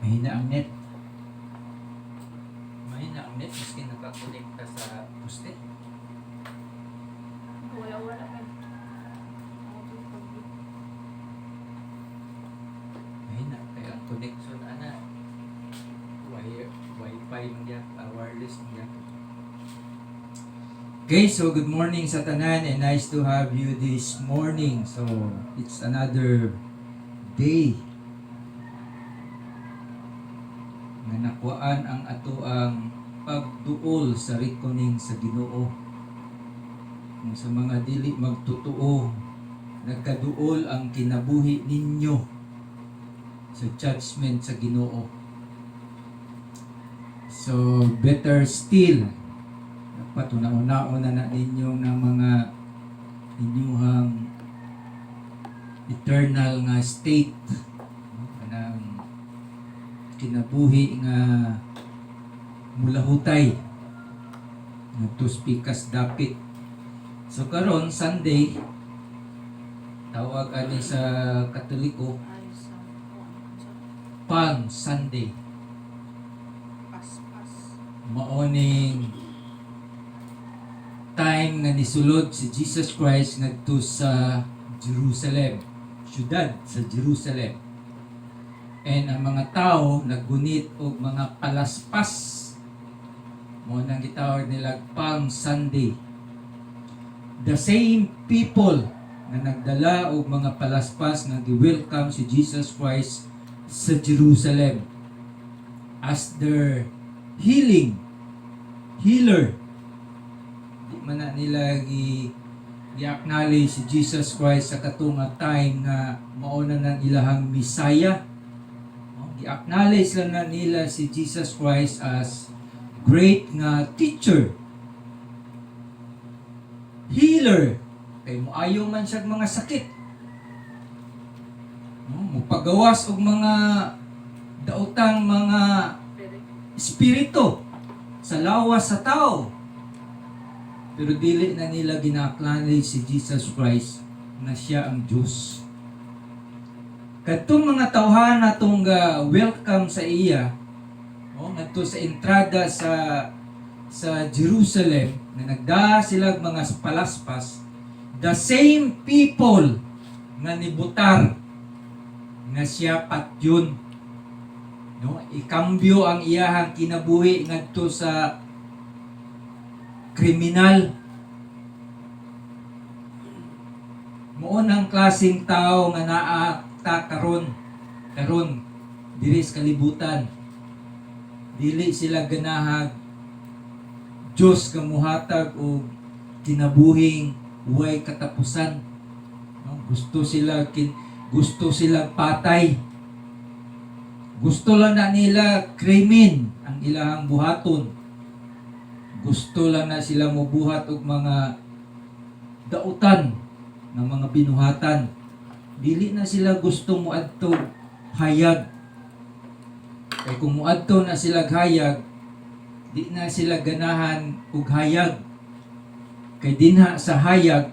Mahina ang net. Mahina ang net maski nakakunik ka sa poste. Wala ka. Mahina kaya ang connection ana wifi man yan, wireless man yan. Okay, so good morning sa tanan and nice to have you this morning. So it's another day nga nakuhaan ang ato ang pagduol sa rikoning sa Ginoo. Kung sa mga dili magtutuo, nagkaduol ang kinabuhi ninyo sa judgment sa Ginoo. So better still, dapat una-una na ninyo ng mga inyong eternal nga state ng kinabuhi nga mulahutay nagtuspikas dapit. So karon Sunday, tawag ani sa Katoliko Palm Sunday. Maoning time nga nisulod si Jesus Christ ngadto sa Jerusalem, syudad sa Jerusalem. And ang mga tao naggunit og mga palaspas. Mo nang gitawag nila Palm Sunday. The same people na nagdala og mga palaspas nga gi-welcome si Jesus Christ sa Jerusalem as their healer. Di man na nila i-acknowledge si Jesus Christ sa katunga time nga mauna ng ilahang Messiah. I-acknowledge lang na nila si Jesus Christ as great nga teacher, healer, kay moayo man siya mga sakit, mupagawas og mga daotang mga espiritu sa lawas sa tao. Pero dili na nila gina-acknowledge si Jesus Christ na siya ang Diyos. Kadtong mga tawhan natong welcome sa iya, ngadto sa entrada sa Jerusalem, na nagda sila mga palaspas, the same people nga nibutar nga siya patyon. Ikambyo ang iyahang kinabuhi ngadto sa kriminal. Moon ang klaseng tao nga naa karon diri sa kalibutan. Dili sila ganahag Diyos nga muhatag og kinabuhing way katapusan. Gusto sila patay. Gusto lang na nila krimen ang ilahang buhaton. Gusto lang na sila mobuhat og mga dautan ng mga binuhatan. Dili na sila gusto muadto hayag. Kay kung muadto na sila hayag, di na sila ganahan og hayag. Kay dinha sa hayag,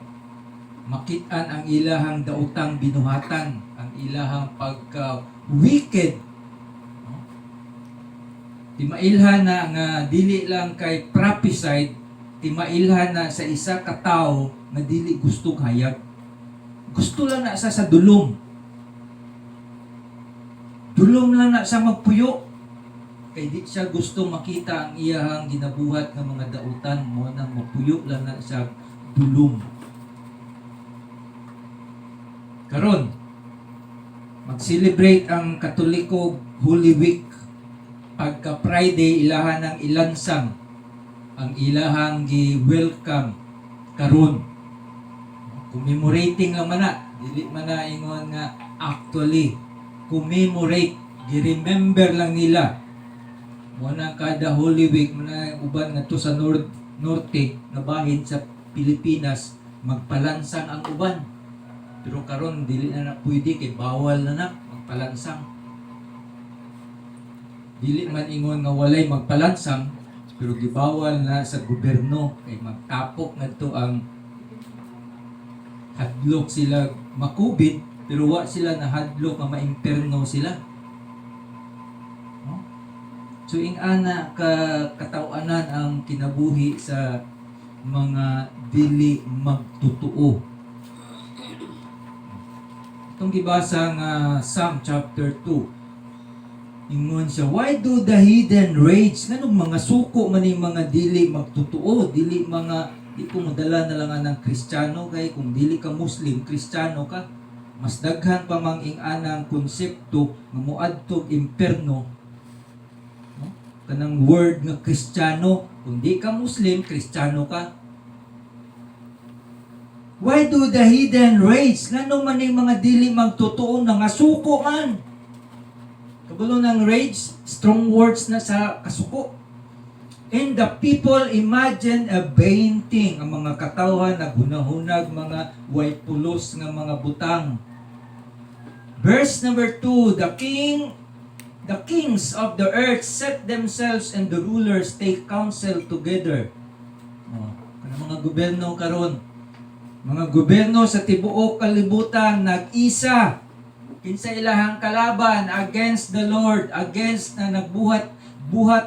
makit-an ang ilahang daotang binuhatan, ang ilahang pagka-wicked. Timailhan na nga dili lang kay prophesied, timailhan na sa isa ka tawo nga dili gusto hayag. Gusto lang na sa dulom. Dulom lang na sa magpuyo. Kay di siya gusto makita ang iyahang ginabuhat ng mga dautan mo nang mapuyo lang na sa dulom. Karon, mag-celebrate ang Katoliko Holy Week. Pagka Friday, ilahan ng ilansang ang ilahang gi-welcome karon. Commemorating lang man na. Dili man na ingon nga actually commemorate. Gi-remember lang nila. Muna kada Holy Week, muna uban nga to sa norte, na bahin sa Pilipinas, magpalansang ang uban. Pero karon dili na pwede kay bawal na magpalansang. Dili man ingon nga walay magpalansang, pero gibawal na sa gobyerno kay magtapok ngadto ang hadlok sila makubit, pero wa sila na hadlok nga maimperno sila. So ing ana ka katawanan ang kinabuhi sa mga dili magtutuo. Itong gibasa nga Psalm chapter 2. Ingon siya, why do the heathen rage? Nganong mga suko man yung mga dili magtutuo, di ko madala na lang ng Kristiyano, kay kung dili ka Muslim, Kristiyano ka, mas daghan pa mang ing anang konsepto nga moadtog imperno. No? Kanang word nga Kristiyano, kung di ka Muslim, Kristiyano ka. Why do the heathen rage? Nganong man yung mga dili magtutuo na nga suko man? Kabalo ng rage, strong words na sa kasuko. And the people imagine a vain thing. Ang mga katawhan, naghunahunag, mga way pulos nga mga butang. Verse number 2, the kings of the earth set themselves and the rulers take counsel together. Kanang mga gobyerno karon, mga gobyerno sa tibuok kalibutan nag-isa. Kinsa ilahang kalaban against the Lord, against na nagbuhat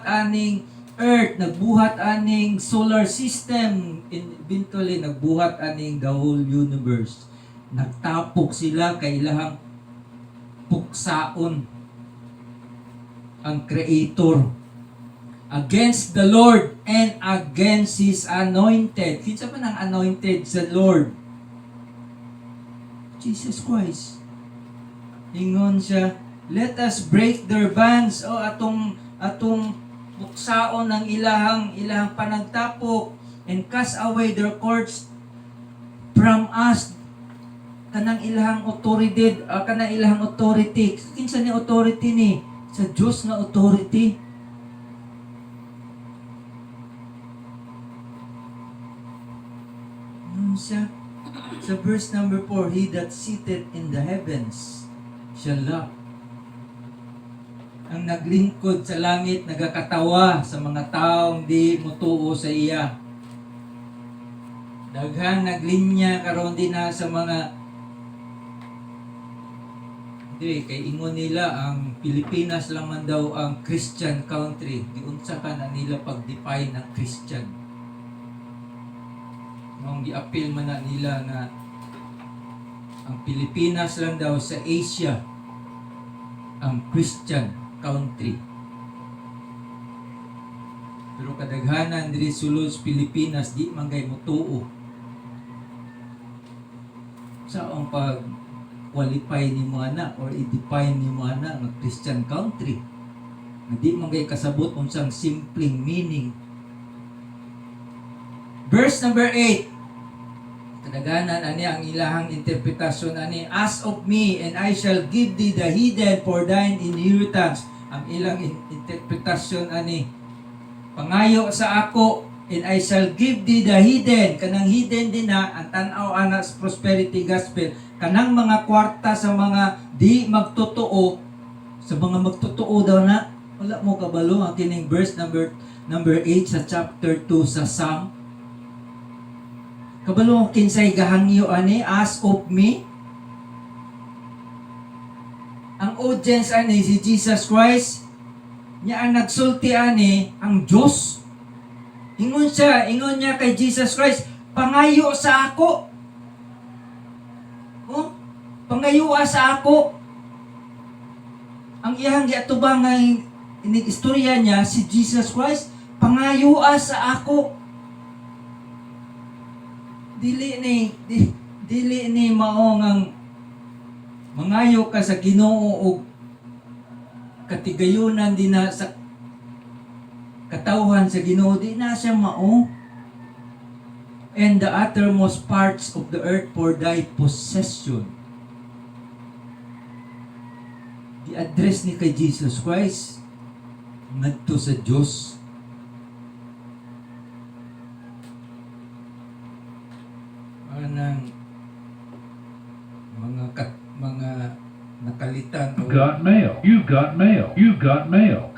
aning earth, nagbuhat aning solar system, eventually nagbuhat aning the whole universe. Nagtapok sila kay ilahang puksaon ang Creator against the Lord and against His anointed. Kinsa man ang anointed sa Lord? Jesus Christ. Ingon siya, let us break their bands. O atong buksaon ng ilahang panagtapok and cast away their cords from us. Kanang ilahang authority, kanang ilahang authority. Kinsa ni authority ni? Sa Diyos na authority. Ingon siya sa verse number 4, he that sitteth in the heavens shall laugh. Ang naglingkod sa langit, nagakatawa sa mga taong di mutuo sa iya. Daghang naglinya karon din na sa mga kay ingon nila ang Pilipinas lang man daw ang Christian country. Giunsa ka na nila pag-define ng Christian. Nung gi-appeal man na nila na ang Pilipinas lang daw sa Asia ang Christian country. Pero kadaghanan diri sulod sa Pilipinas di man gay motuo. Sa ang pag-qualify ni mo ana or i-define ni mo ana nga Christian country. Di man gay kasabot unsang simpleng meaning. Verse number 8. Kadaghanan ani ang ilahang interpretasyon ani, ask of me and I shall give thee the heathen for thine inheritance. Ang ilang interpretasyon ani, pangayo sa ako and I shall give thee the heathen. Kanang heathen din na ang tan-aw ana sa prosperity gospel, kanang mga kwarta sa mga di magtotoo, sa mga magtotoo daw na. Wala mo kabalo ang kining verse number 8 sa chapter 2 sa Psalm. Kabalo kinsay gahangyo ani, ask of me. Ang audience ani si Jesus Christ. Nya ang nagsulti ani ang Dios. Ingon niya kay Jesus Christ, pangayo sa ako. Oh, pangayo sa ako. Ang iyang giatubang nga istorya niya si Jesus Christ, pangayo sa ako. Dili ni mao ngang mangayo ka sa Ginoo og katigayunan din na sa katawhan sa Ginoo, di na siya mao. And the uttermost parts of the earth for thy possession. Di-address ni kay Jesus Christ ngadto sa Dios. Anang mga nakalitan. You got mail. You got mail. You got mail.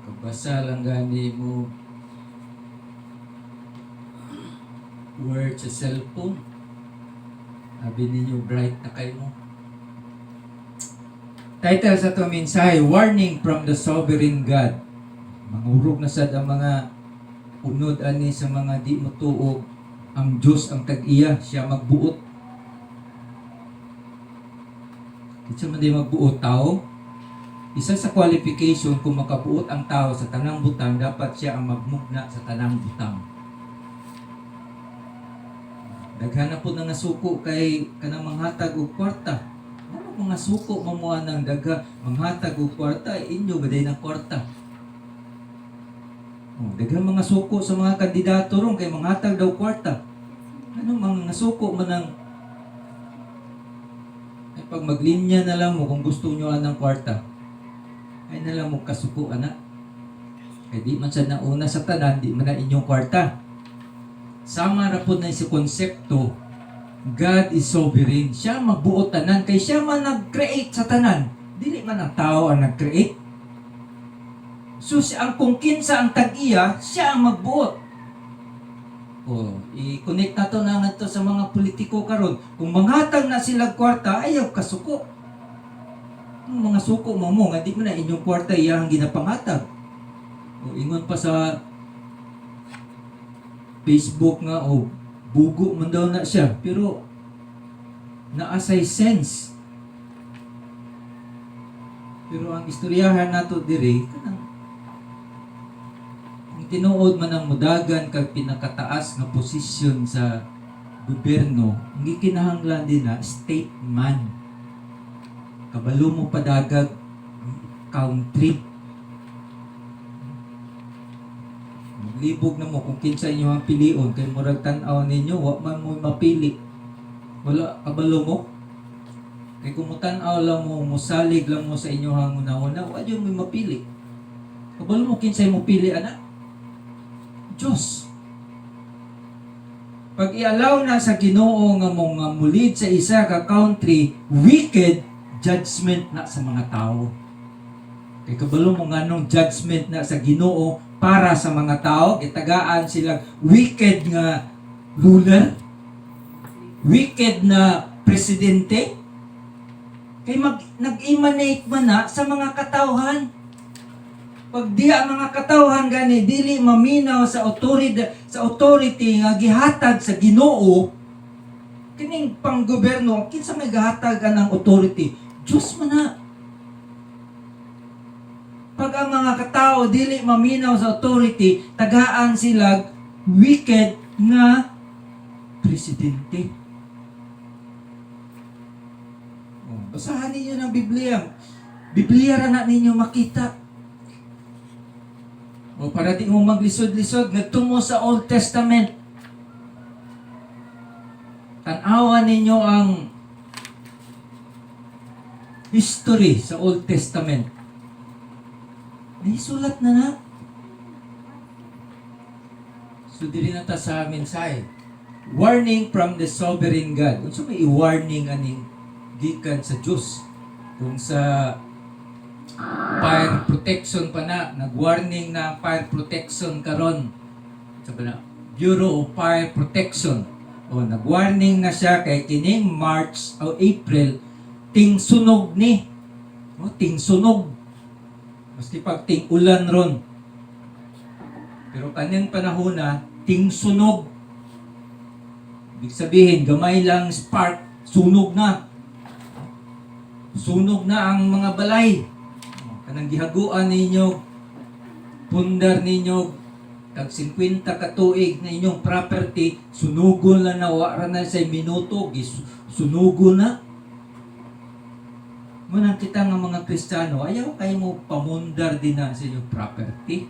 Kabasa lang gani mo word sa cellphone. Sabi ninyo, bright na kayo mo. Title sa ito mensahe, Warning from the Sovereign God. Mangurog na sad ang mga unod ani sa mga di motuog. Ang Diyos ang tag-iya, siya magbuot. Isa man di magbuot tao. Isa sa qualification kung makabuot ang tao sa tanang butang, dapat siya ang magmugna sa tanang butang. Daghan na po na nga suko kay kanang manghatag og kwarta. Ano mga suko mamuha ng dagha manghatag og kwarta, inyo baday ng kwarta. Daghang mga suko sa mga kandidato ron kay manghatag daw kwarta. Ano mga suko man ang ay pag maglinya na lang mo kung gusto nyo anang kwarta. Ay na lang mo kasuko anak. Kay di man siya nauna sa tanan, di man na inyong kwarta. Sama ra po na si konsepto, God is sovereign. Siya magbuot tanan kay siya man nag-create sa tanan. Dili man ang tao ang nag-create. So ang kung kinsa ang tag-iya, siya ang magbuot. I-connect na to na nga to sa mga politiko karon. Kung manghatag na sila kwarta, ayaw kasuko. Mga suko mo nga di mo na inyong kwarta iyang ginapanghatag. Ingon pa sa Facebook nga, bugo man daw na siya. Pero, naasay sense. Pero ang istoryahan nato diri, ang tinuod man ang mudagan kag pinakataas nga posisyon sa gobyerno, ang gikinahanglan din na statesman. Kabalo mo padagag country. Maglibog na mo kung kinsa inyo ang pilion kay murag tan-aw ninyo wa man mo mapili. Wala kabalo mo. Kay kung tan-aw lang mo, musalig lang mo sa inyo hang una-una, wa jud mo mapili. Kabalo mo kinsa mo pili ana? Diyos. Pag i-allow na sa Ginoo nga mo nga mulid sa isa ka country, wicked judgment na sa mga tao. Kay kabalo mo nganong judgment na sa Ginoo para sa mga tao, gitagaan silang wicked nga ruler, wicked na presidente. Kay nag-emanate man na sa mga katawhan. Pag di ang mga katawhan gani dili maminaw sa authority nga gihatag sa Ginoo, kining panggoberno kinsa may gihatag ng authority? Diyos man na. Pag ang mga katao dili maminaw sa authority, tagaan sila wicked nga presidente. Basahan ninyo ng Biblia. Biblia ra na ninyo makita. Para di mo maglisod-lisod, nagtungo sa Old Testament. Tanawan ninyo ang history sa Old Testament. Naisulat na. So, dili na ta sa mensahe. Warning from the sovereign God. Unsa may i-warning aning gikan sa Diyos? Kung sa fire protection pa na, nag-warning na fire protection karon. Sabi na, Bureau of Fire Protection. Nag-warning na siya kay kining March o April, ting sunog ni. Ting sunog. Maski pag ting ulan ron. Pero kaning panahon na, ting sunog. Ibig sabihin, gamay lang spark, sunog na. Sunog na ang mga balay. Kanang gihaguan ninyo, pundar ninyo, tag 50 katuig na inyong property, sunugon na nawara na sa minuto, sunugon na. Munang kita nga mga Kristiyano, ayaw kayo mo pamundar din na sa inyong property.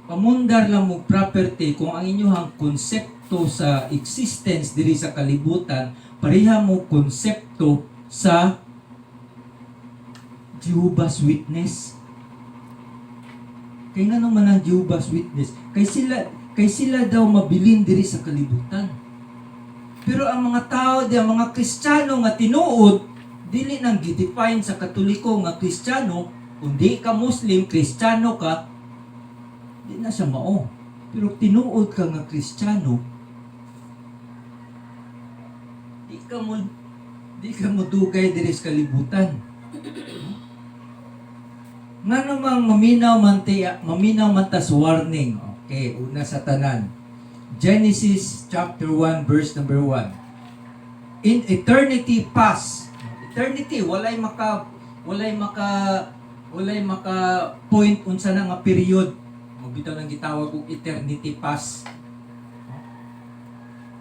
Pamundar lang mo property kung ang inyong konsepto sa existence diri sa kalibutan, pareha mo konsepto sa Jehovah's Witness. Kaya nga naman ang Jehovah's Witness, kay sila daw mabilin diri sa kalibutan. Pero ang mga tao, ang mga Kristiyano nga tinuod, dili nang gidefine sa Katoliko nga Kristiyano, kundi ka Muslim, Kristiyano ka, di na siya mao. Pero tinuod ka nga Kristiyano, di ka mo dugay diri sa kalibutan. Nga namang maminaw man ta sa warning. Okay, una sa tanan. Genesis chapter 1 verse number 1. In eternity past. Eternity walay maka point unsa na nga period. Mabitaw nang gitawag og eternity past.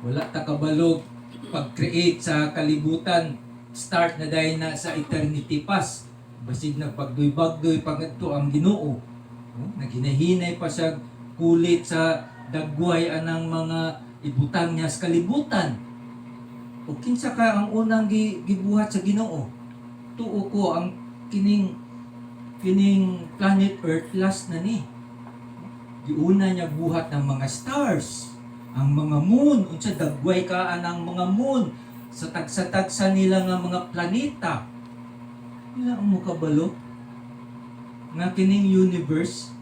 Wala ta kabalog pag-create sa kalibutan. Start na dahil na sa eternity past. Basid nagpagdoy-bagdoy pagadto ang Ginoo. Naghinahinay pa siya kulit sa dagway anang mga ibutang niya sa kalibutan. O kinsa ka ang unang gibuhat sa Ginoo? Tuo ko ang kining planet Earth last na ni. Giuna niya buhat ng mga stars, ang mga moon, unsa dagway ka anang mga moon sa tagsa-tagsa nila nga mga planeta. Wala ang mukabalo nga kining universe.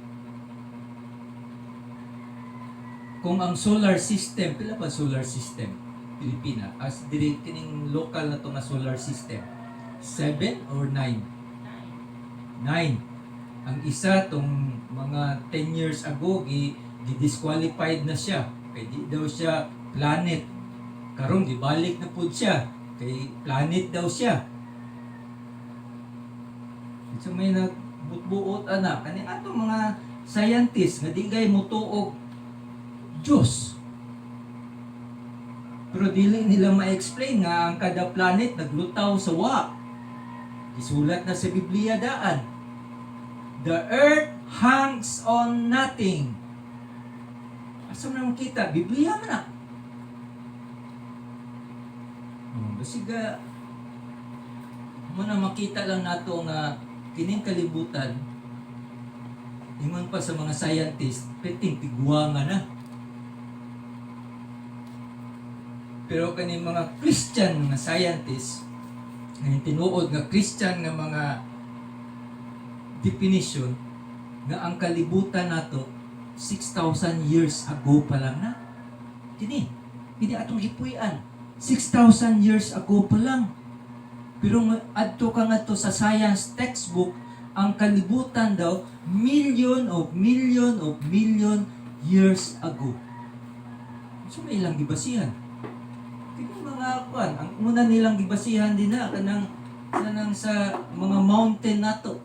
Kung ang solar system, pila pa solar system? Pilipina, as diri kining local na to nga solar system. 7 or 9? 9. Ang isa tong mga 10 years ago gi-disqualified na siya. Kay di daw siya planet. Karon gibalik na pud siya. Kay planet daw siya. So may nagbutbuot ana kani ato mga scientists nga di gay motuog Diyos. Pero dili nila ma-explain nga ang kada planet naglutaw sa wa. Isulat na sa Biblia daan. The earth hangs on nothing. Asa man kita? Biblia man na. Basiga muna makita lang nato nga kining kalibutan ingon pa sa mga scientist peting tigwa nga na. Pero kaning mga Christian nga scientists nga tinuod nga Christian nga mga definition nga ang kalibutan nato 6,000 years ago pa lang na. Kini atong hipuy-an. 6,000 years ago pa lang. Pero adto ka nga to sa science textbook, ang kalibutan daw million years ago. So may ilang gibasihan. Kaya mga kuan, ang una nilang gibasihan din na kanang sa mga mountain nato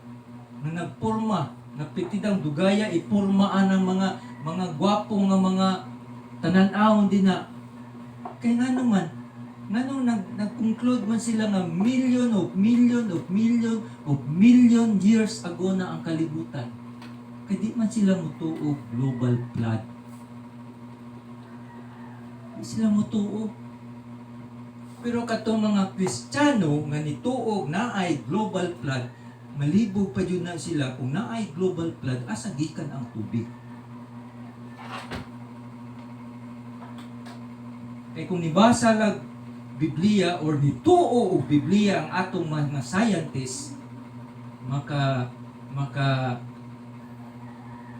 na nagporma, napitidang dugaya ipurmaan ng mga gwapong nga mga tanan-awon din na. Kaya nga naman nag-conclude man sila nga million years ago na ang kalibutan. Kaya di man sila mutuog global flood. Di sila mutuog. Pero katong mga Kristiyano nga nituog na ay global flood, malibog pa yun na sila kung na ay global flood, asa gikan ang tubig. Kaya kung nibasa lang Biblia or nituo og Biblia ang atong mga scientists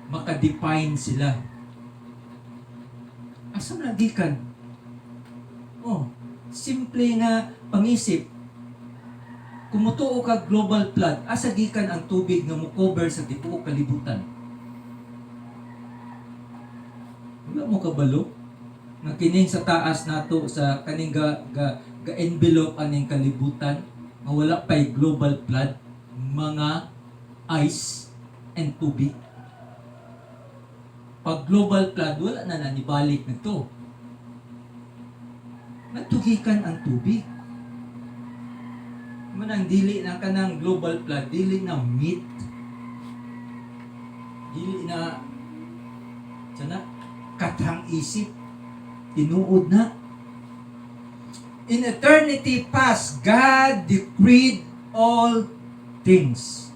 maka-define sila. Asa na gikan? Simple nga pangisip. Kung mutuo ka global flood, asa gikan ang tubig nga mo-cover sa tibuok kalibutan? Wala mo kabalo? Nga kining sa taas nato sa kaning ga-envelope aning kalibutan nga wala pay global flood, mga ice and tubig. Pag global flood wala na nanibalik na to. Natugikan ang tubig. Manang dili na kanang global flood, dili na myth. Dili na katang isip. Tinuod na. In eternity past, God decreed all things.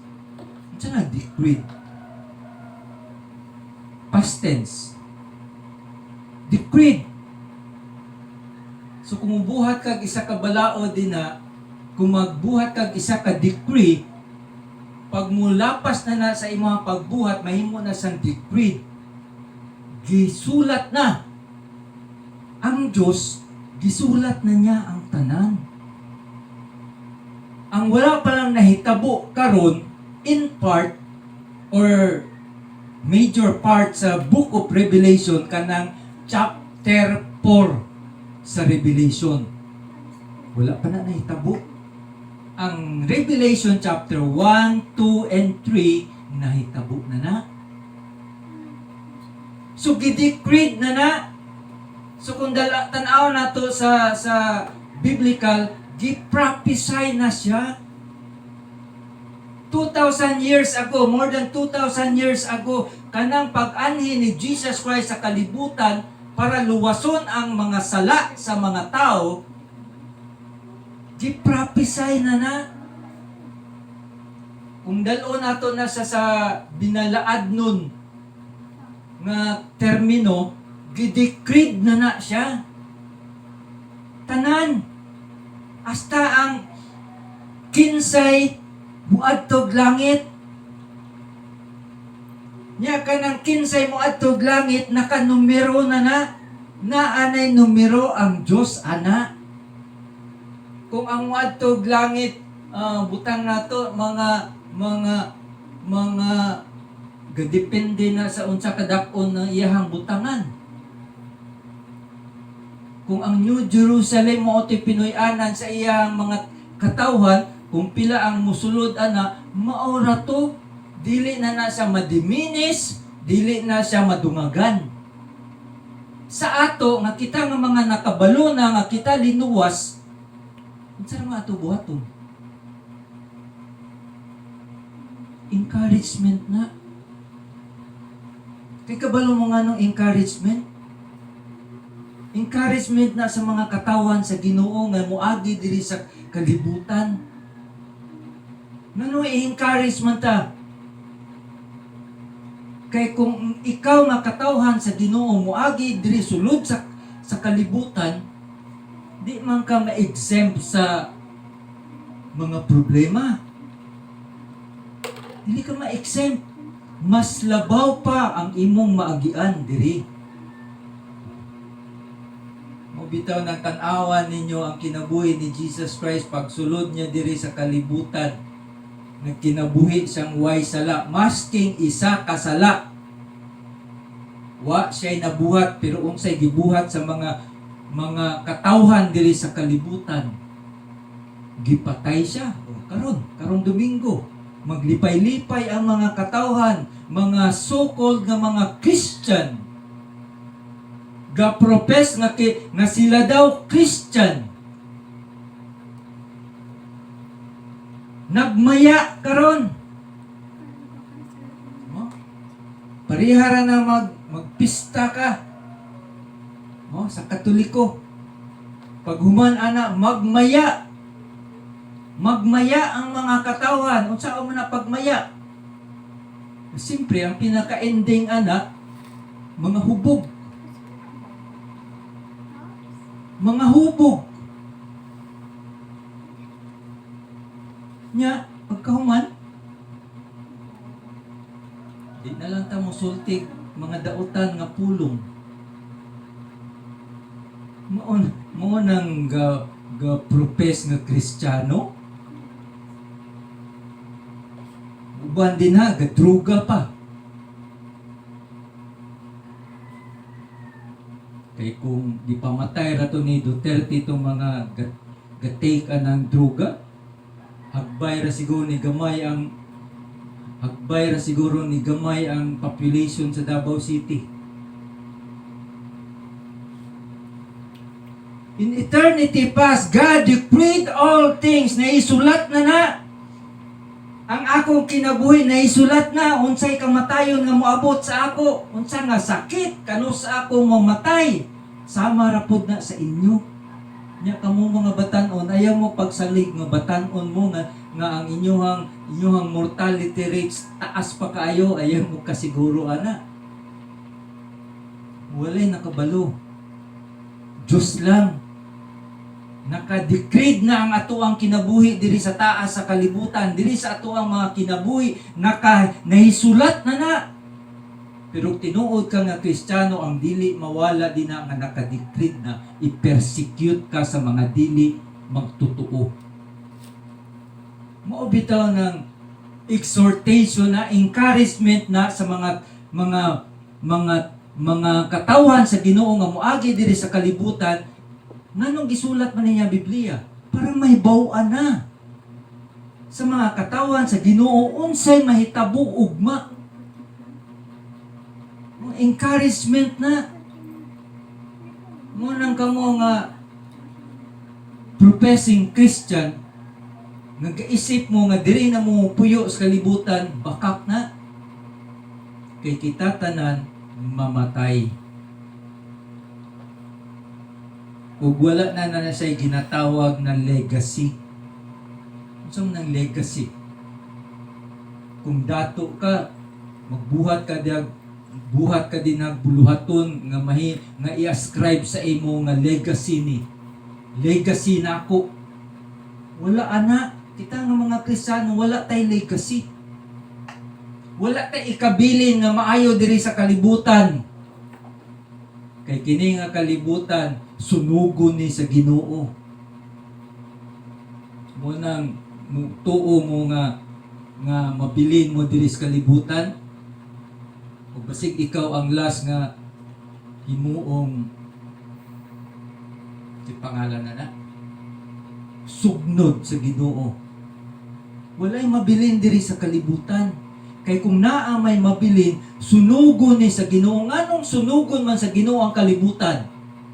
Ito na, decreed. Past tense. Decreed. So, kung buhat kag isa ka balao din na, kung magbuhat kag isa ka decree, pag mulapas na sa imong pagbuhat, mahimo na sang decreed. Gisulat na. Ang Diyos Gisulat na niya ang tanan. Ang wala pa lang nahitabo karon in part or major part sa Book of Revelation kanang chapter 4 sa Revelation. Wala pa na nahitabo. Ang Revelation chapter 1, 2, and 3 nahitabo na. So gidecreed na. So kung tanaw na to sa biblical, giprophesy na siya. 2,000 years ago, more than 2,000 years ago, kanang pag-anhi ni Jesus Christ sa kalibutan para luwason ang mga sala sa mga tao, giprophesy na. Kung dalo nato na sa binalaad nun nga termino, gidecreed na siya. Tanan. Hasta ang kinsay muadtog langit. Nya kanang kinsay muadtog langit nakanumero na. Naanay numero ang Dios ana. Kung ang muadtog langit butang nato mga gadepende na sa unsa kadakon na iyahang butangan. Kung ang New Jerusalem mo ti Pinoy-anan sa iyang mga katawhan, kung pila ang musulod ana, maura to, dili na siya madiminis, dili na siya madungagan. Sa ato, nga kita nga mga nakabalo na, nga kita linuwas, unsa nga ato buhaton? Encouragement na. Kay kabalo mo nga ng encouragement? Encouragement na sa mga katawan sa Ginoo nga moagi diri sa kalibutan. Ngano i-encouragement ta? Kay kung ikaw nga katawhan sa Ginoo moagi diri sulod sa kalibutan, di man ka ma-exempt sa mga problema. Dili ka ma-exempt. Mas labaw pa ang imong maagian diri. Bitaw ng tanawan ninyo ang kinabuhi ni Jesus Christ pagsulod niya diri sa kalibutan. Nagkinabuhi siyang way sala, masking isa kasala. Wa siya'y nabuhat pero unsay gibuhat sa mga katawhan diri sa kalibutan. Gipatay siya. Karong Domingo, maglipay-lipay ang mga katawhan, mga so-called nga mga Christian. Ga-profess nga sila daw Christian. Nagmaya karon. Parihara na magpista ka. Sa Katoliko. Pag human ana magmaya. Magmaya ang mga katawan. Unsa mo na pagmaya? Siyempre ang pinaka-ending ana mga hubog. Mga hubog. Nya, pagkahuman, di na lang ta mo sultig mga dautan nga pulong. Mo nang ga-profess nga Kristiyano. Uban din ha, gadruga pa. Kaya kung di pamatay rato ni Duterte itong mga gatake ng druga, hagbay ra siguro ni gamay ang population sa Davao City. In eternity past, God decreed all things. Naisulat na. Ang akong kinabuhi naisulat na. Unsay kamatayon nga moabot sa ako. Unsa nga sakit kano sa ako mamatay. Sama ra pud na sa inyo. Nya kamo mga batan-on, ayaw mo pagsalig nga batan-on mo nga ang inyong mortality rates taas pa kaayo, ayaw mo kasiguro ana. Walay nakabalo. Diyos lang. Naka-decreed na ang atuang kinabuhi diri sa taas sa kalibutan, diri sa atuang mga kinabuhi, naisulat na. Pero tinuod ka nga Kristiyano, ang dili mawala din na nga nakadikrit na i-persecute ka sa mga dili magtutuo. Mao bitaw ng exhortation na encouragement na sa mga katawhan sa Ginoo nga moagi diri sa kalibutan. Nganong gisulat man niya Biblia? Para may baw-an na sa mga katawhan sa Ginoo unsay mahitabo ugma. Encouragement na. Munang kamo nga professing Christian, nag-isip mo nga diri na mo puyo sa kalibutan, bakak na. Kay kita tanan mamatay. Ug wala na siya ginatawag na legacy. Unsang nang legacy? Kung dato ka, magbuhat ka din nagbuluhaton nga nga i-ascribe sa imo nga legacy ni. Legacy nako. Wala ana. Kita nga mga Kristiyano, wala tay legacy. Wala tay ikabilin nga maayo diri sa kalibutan. Kay kini nga kalibutan, sunugon ni sa Ginoo. Munang tuo mo nga mabilin mo diri sa kalibutan. O basig ikaw ang last nga himuong si pangalan na sugnod sa Ginoo. Walay mabilin diri sa kalibutan. Kay kung naa may mabilin, sunugon ni sa Ginoo. Anong sunugon man sa Ginoo ang kalibutan?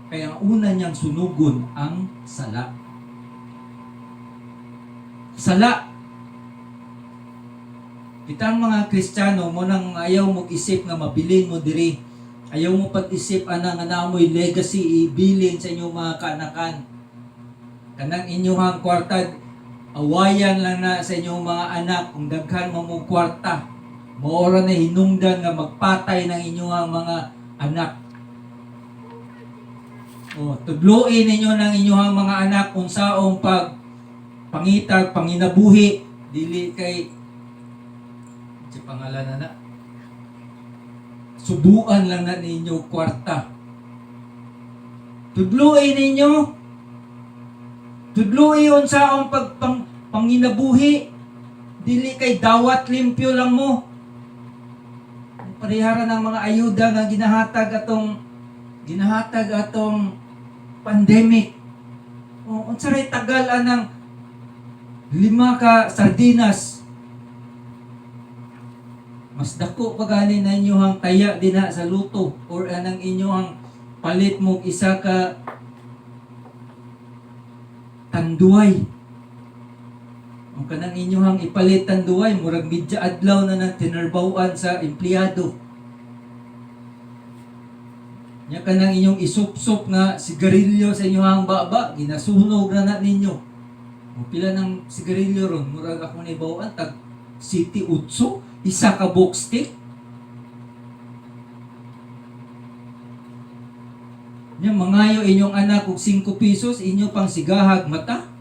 Kaya ang una niyang sunugon ang sala. Sala. Kitang mga Kristiyano mo nang ayaw mo isip nga mabilin mo diri. Ayaw mo pag-isip ana nga naamoy legacy ibilin sa inyong mga kaanakan. Kanang inyong kwarta awayan lang na sa inyong mga anak kung daghan mo mong kwarta. Maora na hinungdan nga magpatay ng inyong mga anak. O tudluin ninyo ng inyong mga anak kung saong pangitag, panginabuhi, dili kay si pangalan na subuan lang na ninyo kwarta. Tudluin ninyo. Tudluin sa akong panginabuhi. Dili kay dawat limpyo lang mo. Pariharan ng mga ayuda nga ginahatag atong pandemic. O unsaray tagal anang 5 ka sardinas. Mas dako pa gani na inyohang taya dinha sa luto or anang inyohang palit mo isa ka tanduay. Ang kanang inyohang ipalit tanduay, murag midya adlaw na nang tinarbawan sa empleyado. Nya kanang inyong isup-sup nga sigarilyo sa inyohang baba, ginasunog na ninyo. Pila ng sigarilyo ron, murag ako ni bawaan tag City Utso, isa ka box stick. Nya mangayo inyong anak og 5 pesos, inyo pang sigahag mata.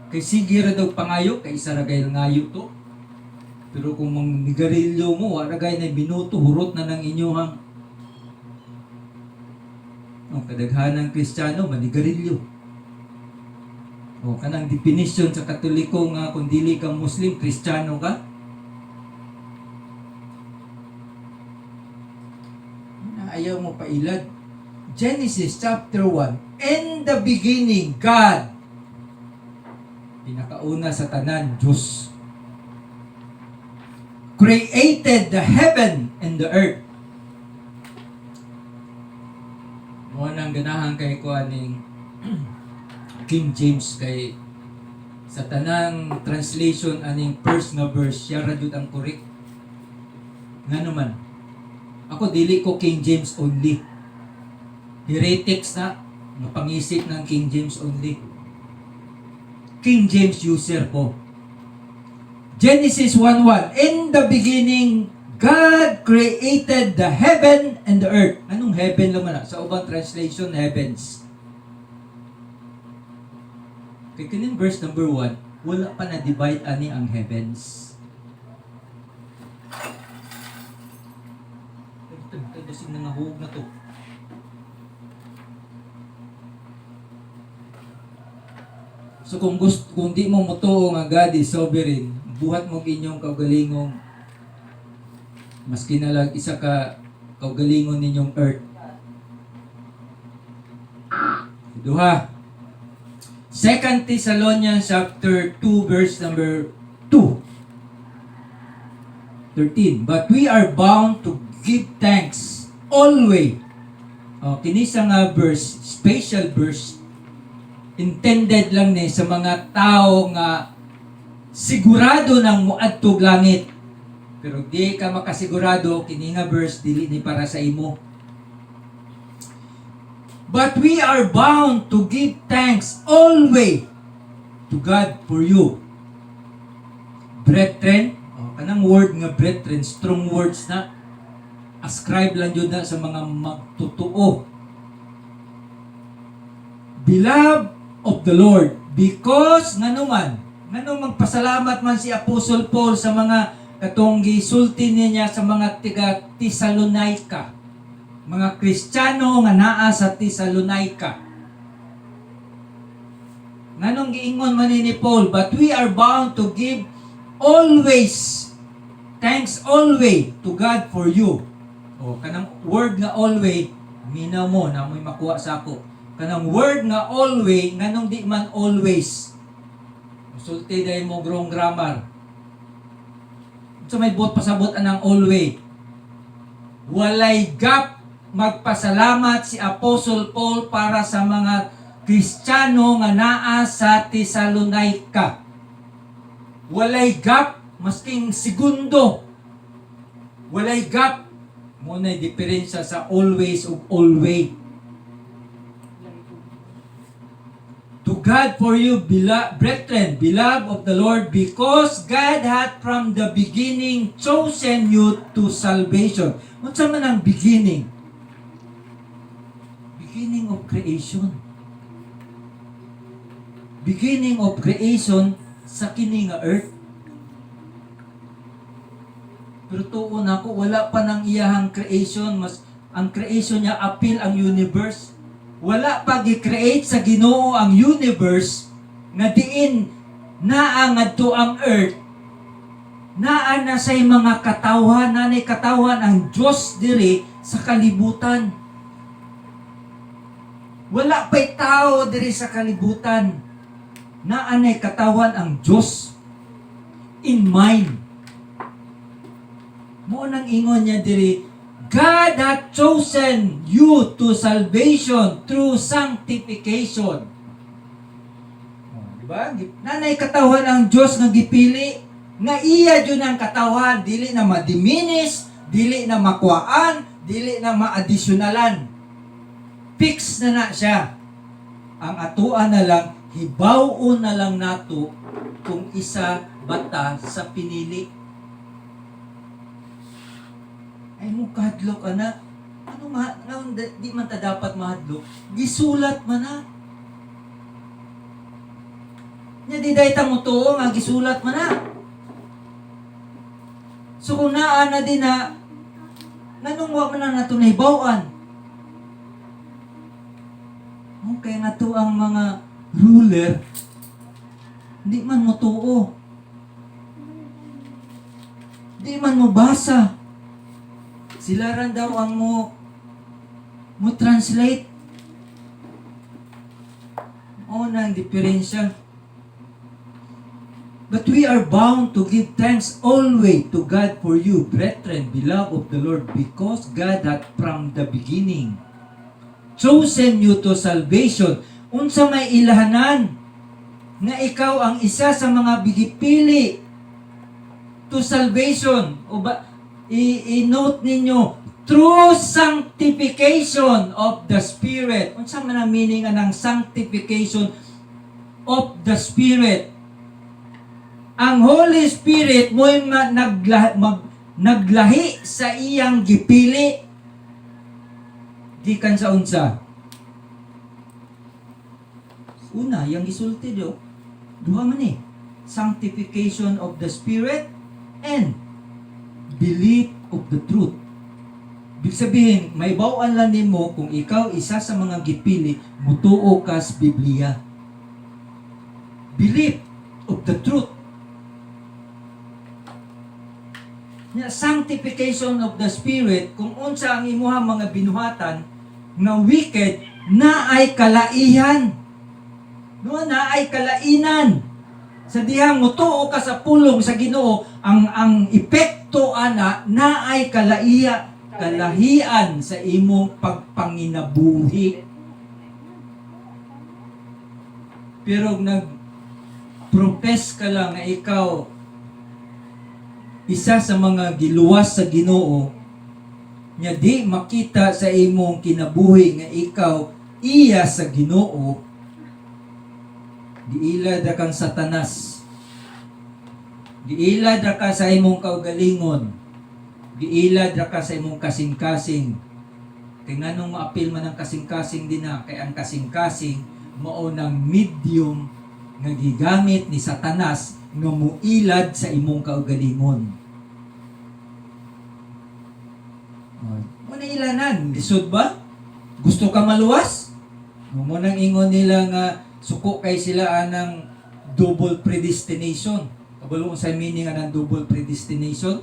Kay sige ra daw pangayo, kay isa ra gay ngayo to. Pero kung mangnigarilyo mo, wala gay na binuto, hurot na ng inyohang kadaghanang Kristiyano, manigarilyo. O kanang definition sa Katoliko nga kung dili ka Muslim, Kristiyano ka. Ayaw mo pailad. Genesis chapter 1. In the beginning, God. Pinakauna sa tanan, Diyos. Created the heaven and the earth. Mo nang ganahan kay kuaning King James kay sa tanang translation aning first nga verse siya ra jud ang correct. Ngano man? Ako dili ko King James only. Heretics na pangisip ng King James only. King James user ko. Genesis 1:1. In the beginning, God created the heaven and the earth. Anong heaven lang man? Sa ubang translation, heavens. Kaya kining verse number 1, wala pa na-divide ani ang heavens. mahuog na to. So kung di mo motuo nga God is sovereign, buhat mo inyong kaugalingong maski na lang isa ka kaugalingon ninyong earth. Duha. 2 Thessalonians chapter 2 verse number 2. 13. But we are bound to give thanks always. Kini sa nga verse, special verse, intended lang ni sa mga tao nga sigurado nang muadtog langit. Pero di ka makasigurado, kini nga verse dili ni para sa imo. But we are bound to give thanks always to God for you. Brethren, kanang word nga brethren, strong words na. Ascribe lang yun na sa mga magtotoo. Beloved of the Lord, because ngano magpasalamat man si Apostle Paul sa mga katong gisulti niya sa mga tiga Thessalonica, mga Kristiyano nga naa sa Thessalonica. Nganong giingon man ni Paul, but we are bound to give always thanks always to God for you. Kanang word nga always, minaw mo na mo'y makuha sa ako. Kanang word nga always, nganong di man always. Sulti dahil mo grong grammar. So may bot pasabot anang always. Walay gap magpasalamat si Apostle Paul para sa mga Kristiyano nga naa sa Thessalonica. Walay gap, masking segundo. Walay gap. Muna yung diferensya sa always o always. To God for you, brethren, beloved of the Lord, because God hath from the beginning chosen you to salvation. Ano man ang beginning? Beginning of creation. Beginning of creation sa kini nga earth. Pero tuon ako, wala pa nang iyahang creation. Ang creation niya, appeal ang universe. Wala pa gi-create sa Ginoo ang universe nga diin naa ngadto ang earth. Naa na say mga katawan, nanay katawan ang Diyos diri sa kalibutan. Wala pa'y tao diri sa kalibutan. Naanay katawan ang Diyos in mind. Mo nang ingon niya diri, God hath chosen you to salvation through sanctification. Diba? Nanay katawan ang Diyos nga gipili, nga iya yun ang katawan, dili na ma-diminish, dili na makuhaan, dili na ma-additionalan. Fix na siya. Ang atuan na lang, hibaw-on na lang nato kung isa bata sa pinili. Ay mo kahadlok ana. Ano di man ta dapat mahadlok. Gisulat man na. Nya di day ta mo tuo nga gisulat man na. So kung naa na din na nganong wa man na nato nahibaw-an. Okay nga to ang mga ruler di man mo tuo. Di man mo basa. Sila ran daw ang mo translate. Nang diferensya. But we are bound to give thanks always to God for you, brethren, beloved of the Lord, because God hath from the beginning chosen you to salvation. Unsa may ilahanan nga ikaw ang isa sa mga bigipili to salvation. O ba, i-note ninyo, through sanctification of the Spirit. Unsa man ang meaning ng sanctification of the Spirit? Ang Holy Spirit mo'y naglahi sa iyang gipili. Gikan sa unsa? Una, yung gisulti do. Duha man eh. Sanctification of the Spirit and belief of the truth. Ibig sabihin, may bawaan lang nimo kung ikaw isa sa mga gipili, mutuo ka sa Biblia. Believe of the truth. Sanctification of the Spirit, kung unsa ang imuha mga binuhatan, nga wicked, na ay kalaihan. No, na ay kalainan. Sa dihang mutuo ka sa pulong sa Ginoo, ang epekto na ay kalahian sa imong pagpanginabuhi. Pero nag-profess ka lang na ikaw isa sa mga giluwas sa Ginoo, nya di makita sa imong kinabuhi nga ikaw iya sa Ginoo, giilad ra kang Satanas. Giilad ra ka sa imong kaugalingon. Giilad ra ka sa imong kasing-kasing. Kay nganong maapil man ang kasing-kasing din na, kay ang kasing-kasing mao nang medium nga gigamit ni Satanas nga muilad sa imong kaugalingon. Muna ilanan, lisod ba? Gusto ka maluwas? Munang ingon nila nga suko kay sila anang double predestination. Kabalo sa meaning anang double predestination?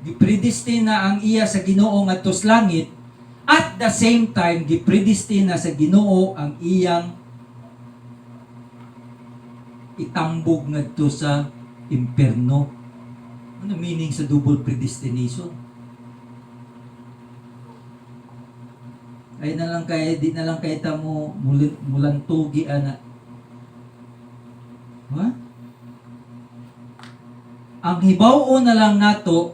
Gipredestina ang iya sa Ginoo ngadto sa langit, at the same time gipredestina sa Ginoo ang iyang itambog ngadto sa impierno. Ano meaning sa double predestination? Ay na lang kay di na lang kay ta mo mulantugi ana. Ha? Ang hibaw na lang nato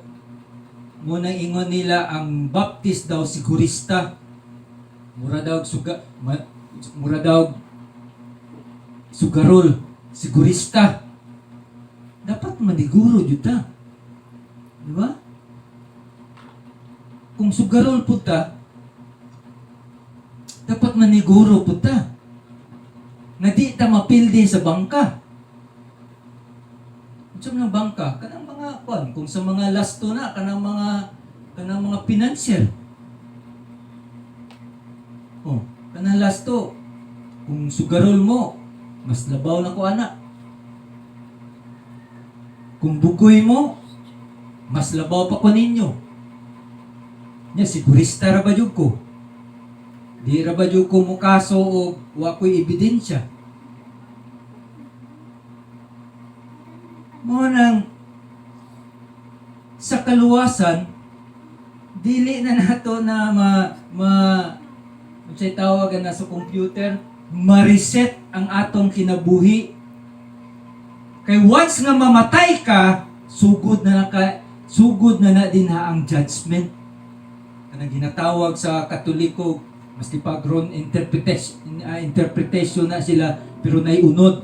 munang ingon nila ang baptist daw sigurista. Mura daw sugarol sigurista. Dapat maniguro jud ta. Di ba? Kung sugarol pud ta, dapat maniguro pud ta. Nga di ta mapildi sa bangka. Unsa man ang bangka? Kanang mga kung sa mga lasto na kanang mga financier. Oh, kanang lasto. Kung sugarol mo, mas labaw na ko ana. Kung bugoy mo, mas labaw pa ko ninyo. Nya sigurista ra ba jud ko? Di ra ba jud ko mo kaso o wa ko'y ebidensya? Mo nang sa kaluwasan, dili na nato na unsay tawagan na sa computer, ma-reset ang atong kinabuhi. Kay once nga mamatay ka, sugod na din ang judgment. Kanang ginatawag sa Katoliko, mas pagron interpretation na sila, pero naiunod.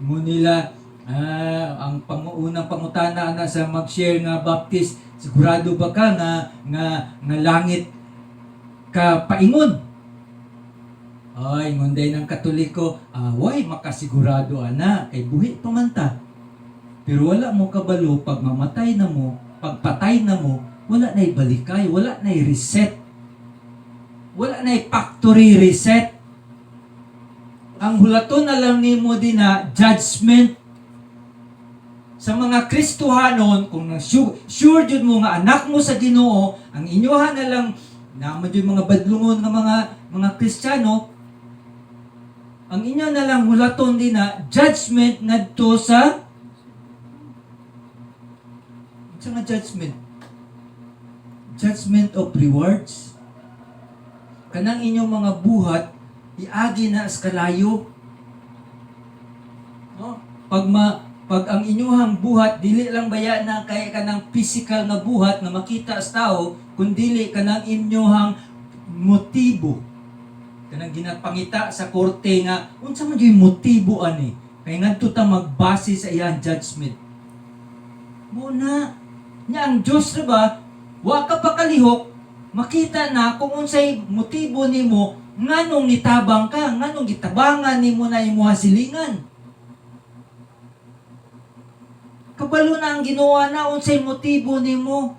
Mo nila ang unang pangutana na sa mag-share nga baptist, sigurado ba ka nga langit ka paingon? Ay, ngunday ng Katoliko, way makasigurado ana, kay buhi pamanta. Pero wala mo kabalo, pag mamatay na mo, pagpatay na mo, wala na'y balikay, wala na'y reset. Wala na'y factory reset. Ang hulaton na lang nimo din na judgment. Sa mga Kristohanon, kung sure jud mo nga anak mo sa Ginoo, ang inyohan na lang, naman jud mga badlungon nga mga Kristiyano, ang inyo na lang hulaton din na judgment ngadto sa judgment. Judgment of rewards. Kanang inyong mga buhat iagi na sa kalayo. No? Pag ang inyong buhat dili lang baya na kay kanang physical nga buhat na makita sa tao, kundi kanang inyong motibo. Kanang ginapangita sa korte nga unsa man yung motibo ani? Kay ngadto ta magbase sa iyang judgment. Muna nya ang Dios ra ba wa ka pa kalihok, makita na kung unsay motibo nimo nganong nitabang ka, nganong gitabangan nimo na imong silingan. Kabalo na ang ginawa na unsay motibo nimo.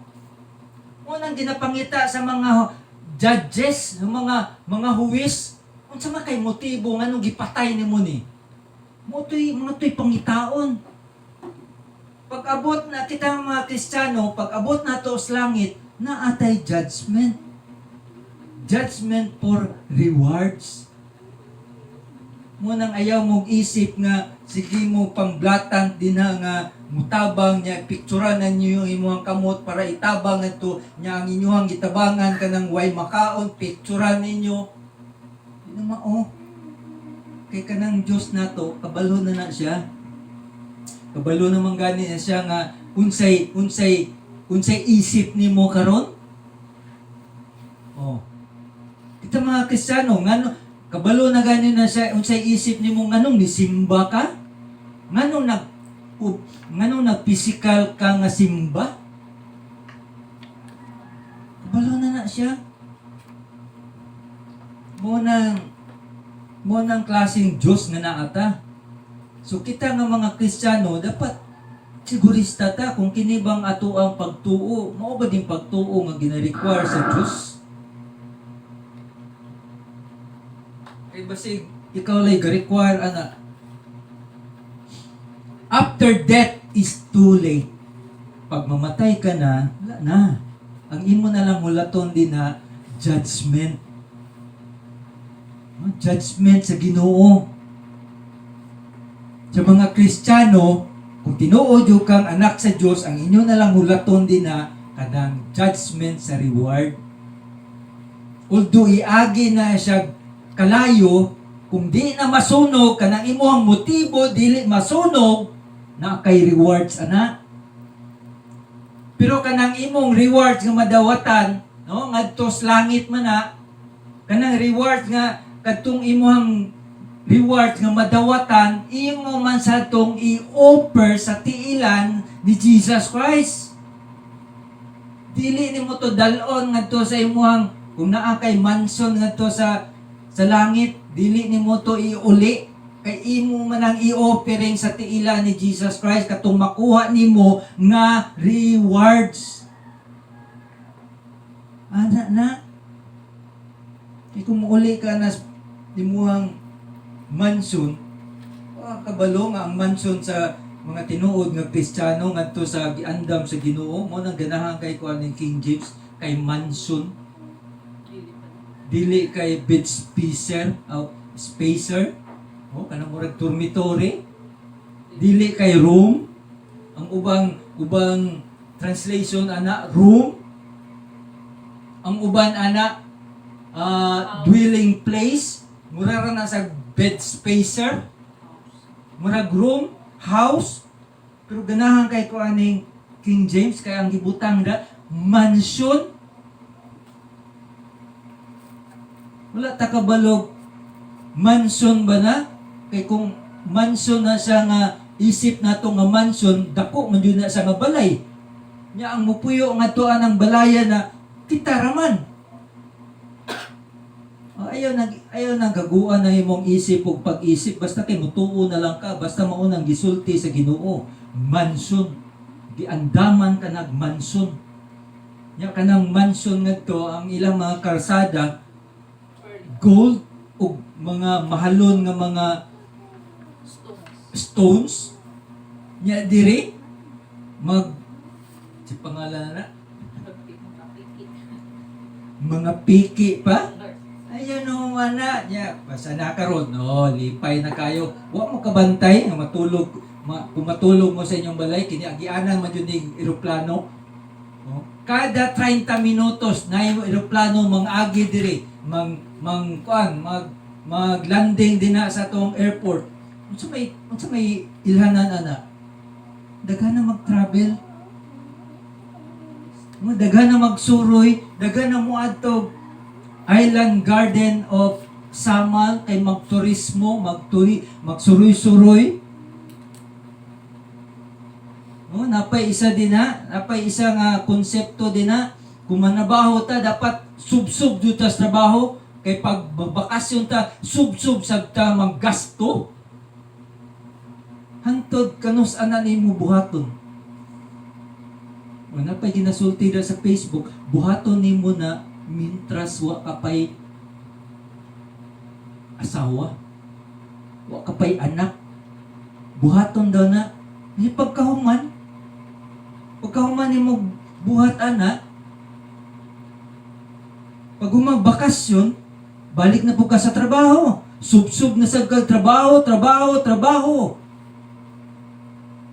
Unang ginapangita sa mga judges, mga huwis, unsa man kay motibo nganong gipatay nimo ni? Mga to'y pangitaon. Pag-abot na kita mga Kristiyano, pag-abot na to sa langit, naatay judgment. Judgment for rewards. Munang ayaw mong isip nga, sige mo pamblatant din nga mutabang niya, picturean na niyo yung imuhang kamot para itabang ito niya ang inyuhang gitabangan ka ng way makaon, picturean ninyo. Hindi naman, kay kanang Diyos na to, kabalo na siya. Kabalo naman gani na siya nga, unsay isip ni mo karon. Kita mga Kristiyano, ngano, kabalo na gani na siya, unsay isip ni mo nganong nisimba ka? Nganong nag-physical ka nga simba? Kabalo na siya. Mo nang klaseng Diyos nga naata. So kita nga mga Kristiyano, dapat sigurista ta kung kinibang ato ang pagtuo. Mao ba din pagtuo nga gina-require sa Diyos? Kay basig ikaw lay ga-require ana. After death is too late. Pag mamatay ka na, wala na. Ang imo na lang hulaton din na judgment. Judgment sa Ginoo. Sa mga Kristiyano, kung tinuod yung kang anak sa Diyos, ang inyo na lang hulaton din na kadang judgment sa reward. Although iagi na siya kalayo, kung di na masunog, kanang imuhang motibo, dili masunog, na kay rewards, ana. Pero kanang imong rewards nga madawatan, no, ngadto sa langit man na, kanang rewards nga, kadtong imuhang rewards nga madawatan, imo man sa tong i-offer sa tiilan ni Jesus Christ. Dili nimo to dalon ngadto sa imuhang, kung naa kay mansion ngadto sa langit, dili nimo to iuli, kay imo man ang i-offering sa tiilan ni Jesus Christ katong makuha nimo nga rewards. Ana na. Kung mauli ka na timuhang mansion, kabalo nga ang mansion sa mga tinuod nga Kristiyano ngadto sa giandam sa Ginoo, mo nang ganahan kay kuan ni King James kay mansion. Dili kay bed spacer, kanang murag dormitory. Dili kay room. Ang ubang translation ana room. Ang uban ana dwelling place. Mura ra na sa bed spacer. Murag room, house. Pero ganahan kay ko aning King James kay ang gibutang da mansion. Wala ta kabalog mansion ba na? Kay kung mansion na siya nga isip nato nga mansion, dako man yun na siya nga balay. Nya ang mupuyo nga tuan ang balaya na kita raman. Ayaw nang gaguan na imong isip ug pag-isip basta kay mutuo na lang ka, basta mao nang gisulti sa Ginoo. Mansion, giandaman ka nag mansion. Nya kanang mansion ngadto ang ilang mga karsada gold ug mga mahalon nga mga stones. Nya diri si pangalan na mga piki pa. Ayun no, ana, niya, basta na karon, no, lipay na kayo. Wa mo kabantay, nga matulog, kung matulog mo sa inyong balay, kiniagianan man yun yung eroplano. No? Kada 30 minutos na yung eroplano mag-agi diri, mag-landing din na sa tong airport. Unsa may ilhanan ana? Daghan na mag-travel. Daghan na magsuroy, daghan na muadto Island Garden of Samal kay magturismo, magsuroy-suroy. No, napay isa nga konsepto din na kung manabaho ta dapat sub-sub jud ta sa trabaho kay pag magbakasyon ta sub-sub sabta maggasto. Hantod kanus ana nimo buhaton. Una pa'y ginasulti na sa Facebook, buhaton nimo na mintras wa ka pa'y asawa, wa ka pa'y anak. Buhaton daw na, may pagkahuman nimo buhat ana, pag bakasyon, balik na po ka sa trabaho. Sub-sub na sa trabaho.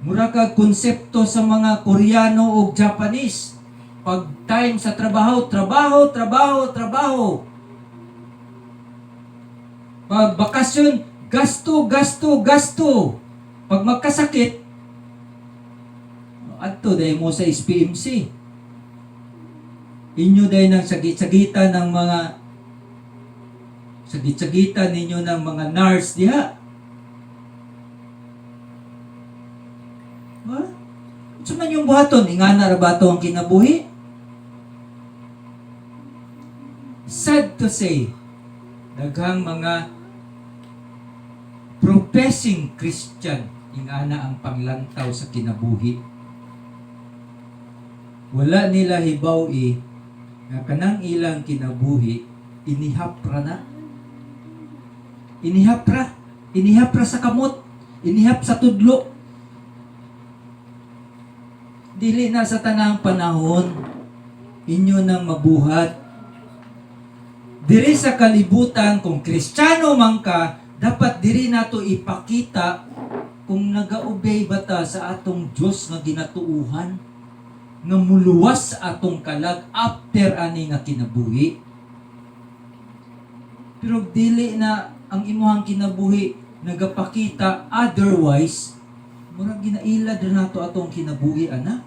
Mura ka konsepto sa mga Koreano o Japanese. Pag time sa trabaho. Pag bakasyon, gasto. Pag magkasakit, adto dahil mo sa SPMC. Inyo dahil ng sagit-sagitan ninyo ng mga nurse diha. Ha? Ito man yung buhaton, ingana ra ba ito ang kinabuhi? Sad to say, daghang mga professing Christian, ingana ang panglantaw sa kinabuhi. Wala nila hibaw-i nga kanang ilang kinabuhi, inihapra na. Inihapra sa kamot, inihap sa tudlo. Dili na sa tanang panahon, inyo nang mabuhat. Diri sa kalibutan, kung Kristiyano man ka, dapat diri nato ipakita kung naga-obey ba ta sa atong Diyos nga ginatuuhan, nga muluwas sa atong kalag after ani nga kinabuhi. Pero dili na ang imuhang kinabuhi nagapakita otherwise, murag ginailad na nato atong kinabuhi ana.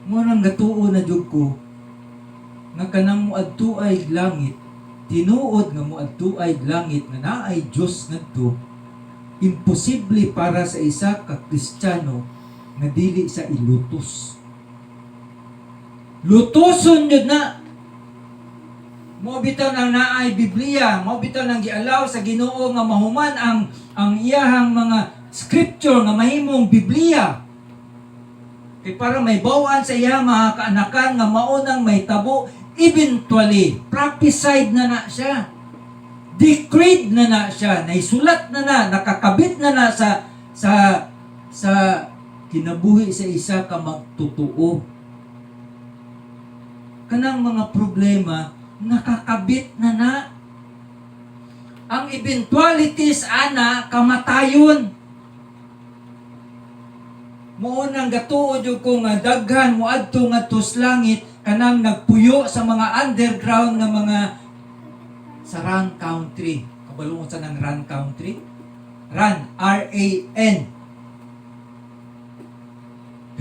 Murang gatuo na jud ko nga kanang muadto ay langit, tinuod nga muadto ay langit nga naay Dios ngadto, imposible para sa isa ka Kristiyano nga dili sa ilutos. Lutoson yun na. Mo bitaw nang naay Biblia, mo bitaw nang gialaw sa Ginoo nga mahuman ang iyahang mga scripture nga mahimong Biblia. Kay para may bawaan sa iyang mga kaanakan nga maunang may tabo, eventually prophesied na siya. Decreed na siya, naisulat na, nakakabit na sa kinabuhi sa isa ka magtutuo. Kanang mga problema, nakakabit na. Ang eventualities, ana, kamatayon. Muunang gatuod yung kung daghan mo adto nga tus langit, kanang nagpuyo sa mga underground nga mga sa Ran Country. Kabalungon sa ng Ran Country? Ran, R-A-N.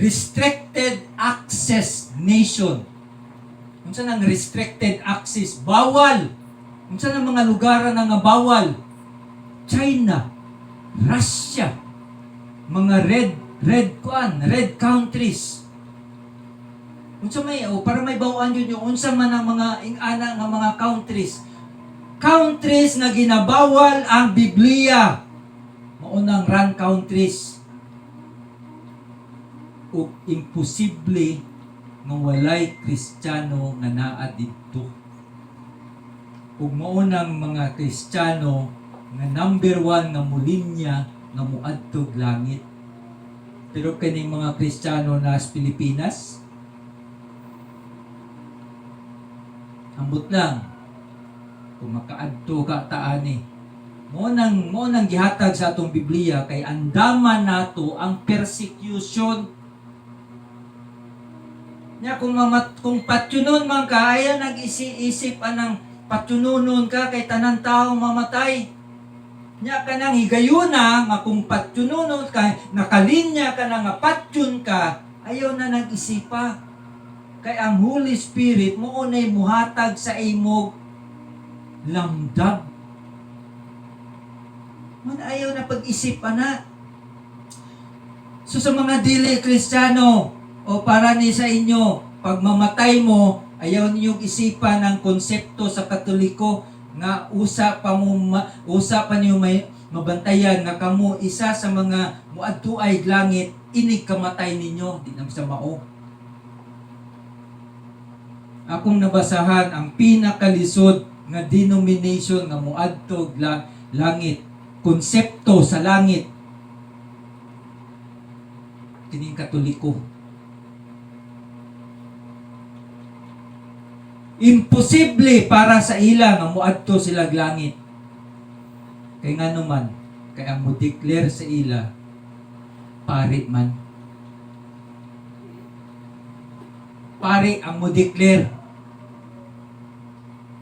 Restricted Access Nation. Unsa nang restricted access? Bawal. Unsa nang mga lugar na nga bawal? China, Russia, mga red countries. Unsa may para may bawaan yun yung unsa man ang mga ingana nga mga countries. Countries na ginabawal ang Biblia. Maunang Ran countries. O imposible nga walay Kristiyano nga naa didto. Ug maunang mga Kristiyano nga number 1 nga mulinya nga muadtog langit. Pero kaning mga Kristiyano na sa Pilipinas, ambot lang kung makaadto ka taani. Mo nang gihatag sa atong Biblia kay andaman nato ang persecution. Nya kung patyunon man ka, ayaw nag-isip anang patyunonon ka kay tanang tao mamatay. Nya ka nang higayuna nga kung patyunonon ka, nakalinya ka na nga patyon ka, ayaw na nag-isipa. Kay ang Holy Spirit mo unay muhatag sa imog lamdag. Man ayaw na pag-isip na. So sa mga dili Kristiyano, o para ni sa inyo, pag mamatay mo, ayaw niyong isipan ng konsepto sa Katoliko nga usa pa niyo may mabantayan nga kamo isa sa mga muadto ay langit inig kamatay ninyo, di na sa mao. Akong nabasahan ang pinakalisod nga denomination nga muadto og langit, konsepto sa langit, kining Katoliko. Imposible para sa ila nga muadto sila og langit. Kay ngano man, kay ang mo-declare sa ila pari man. Pari ang mo-declare.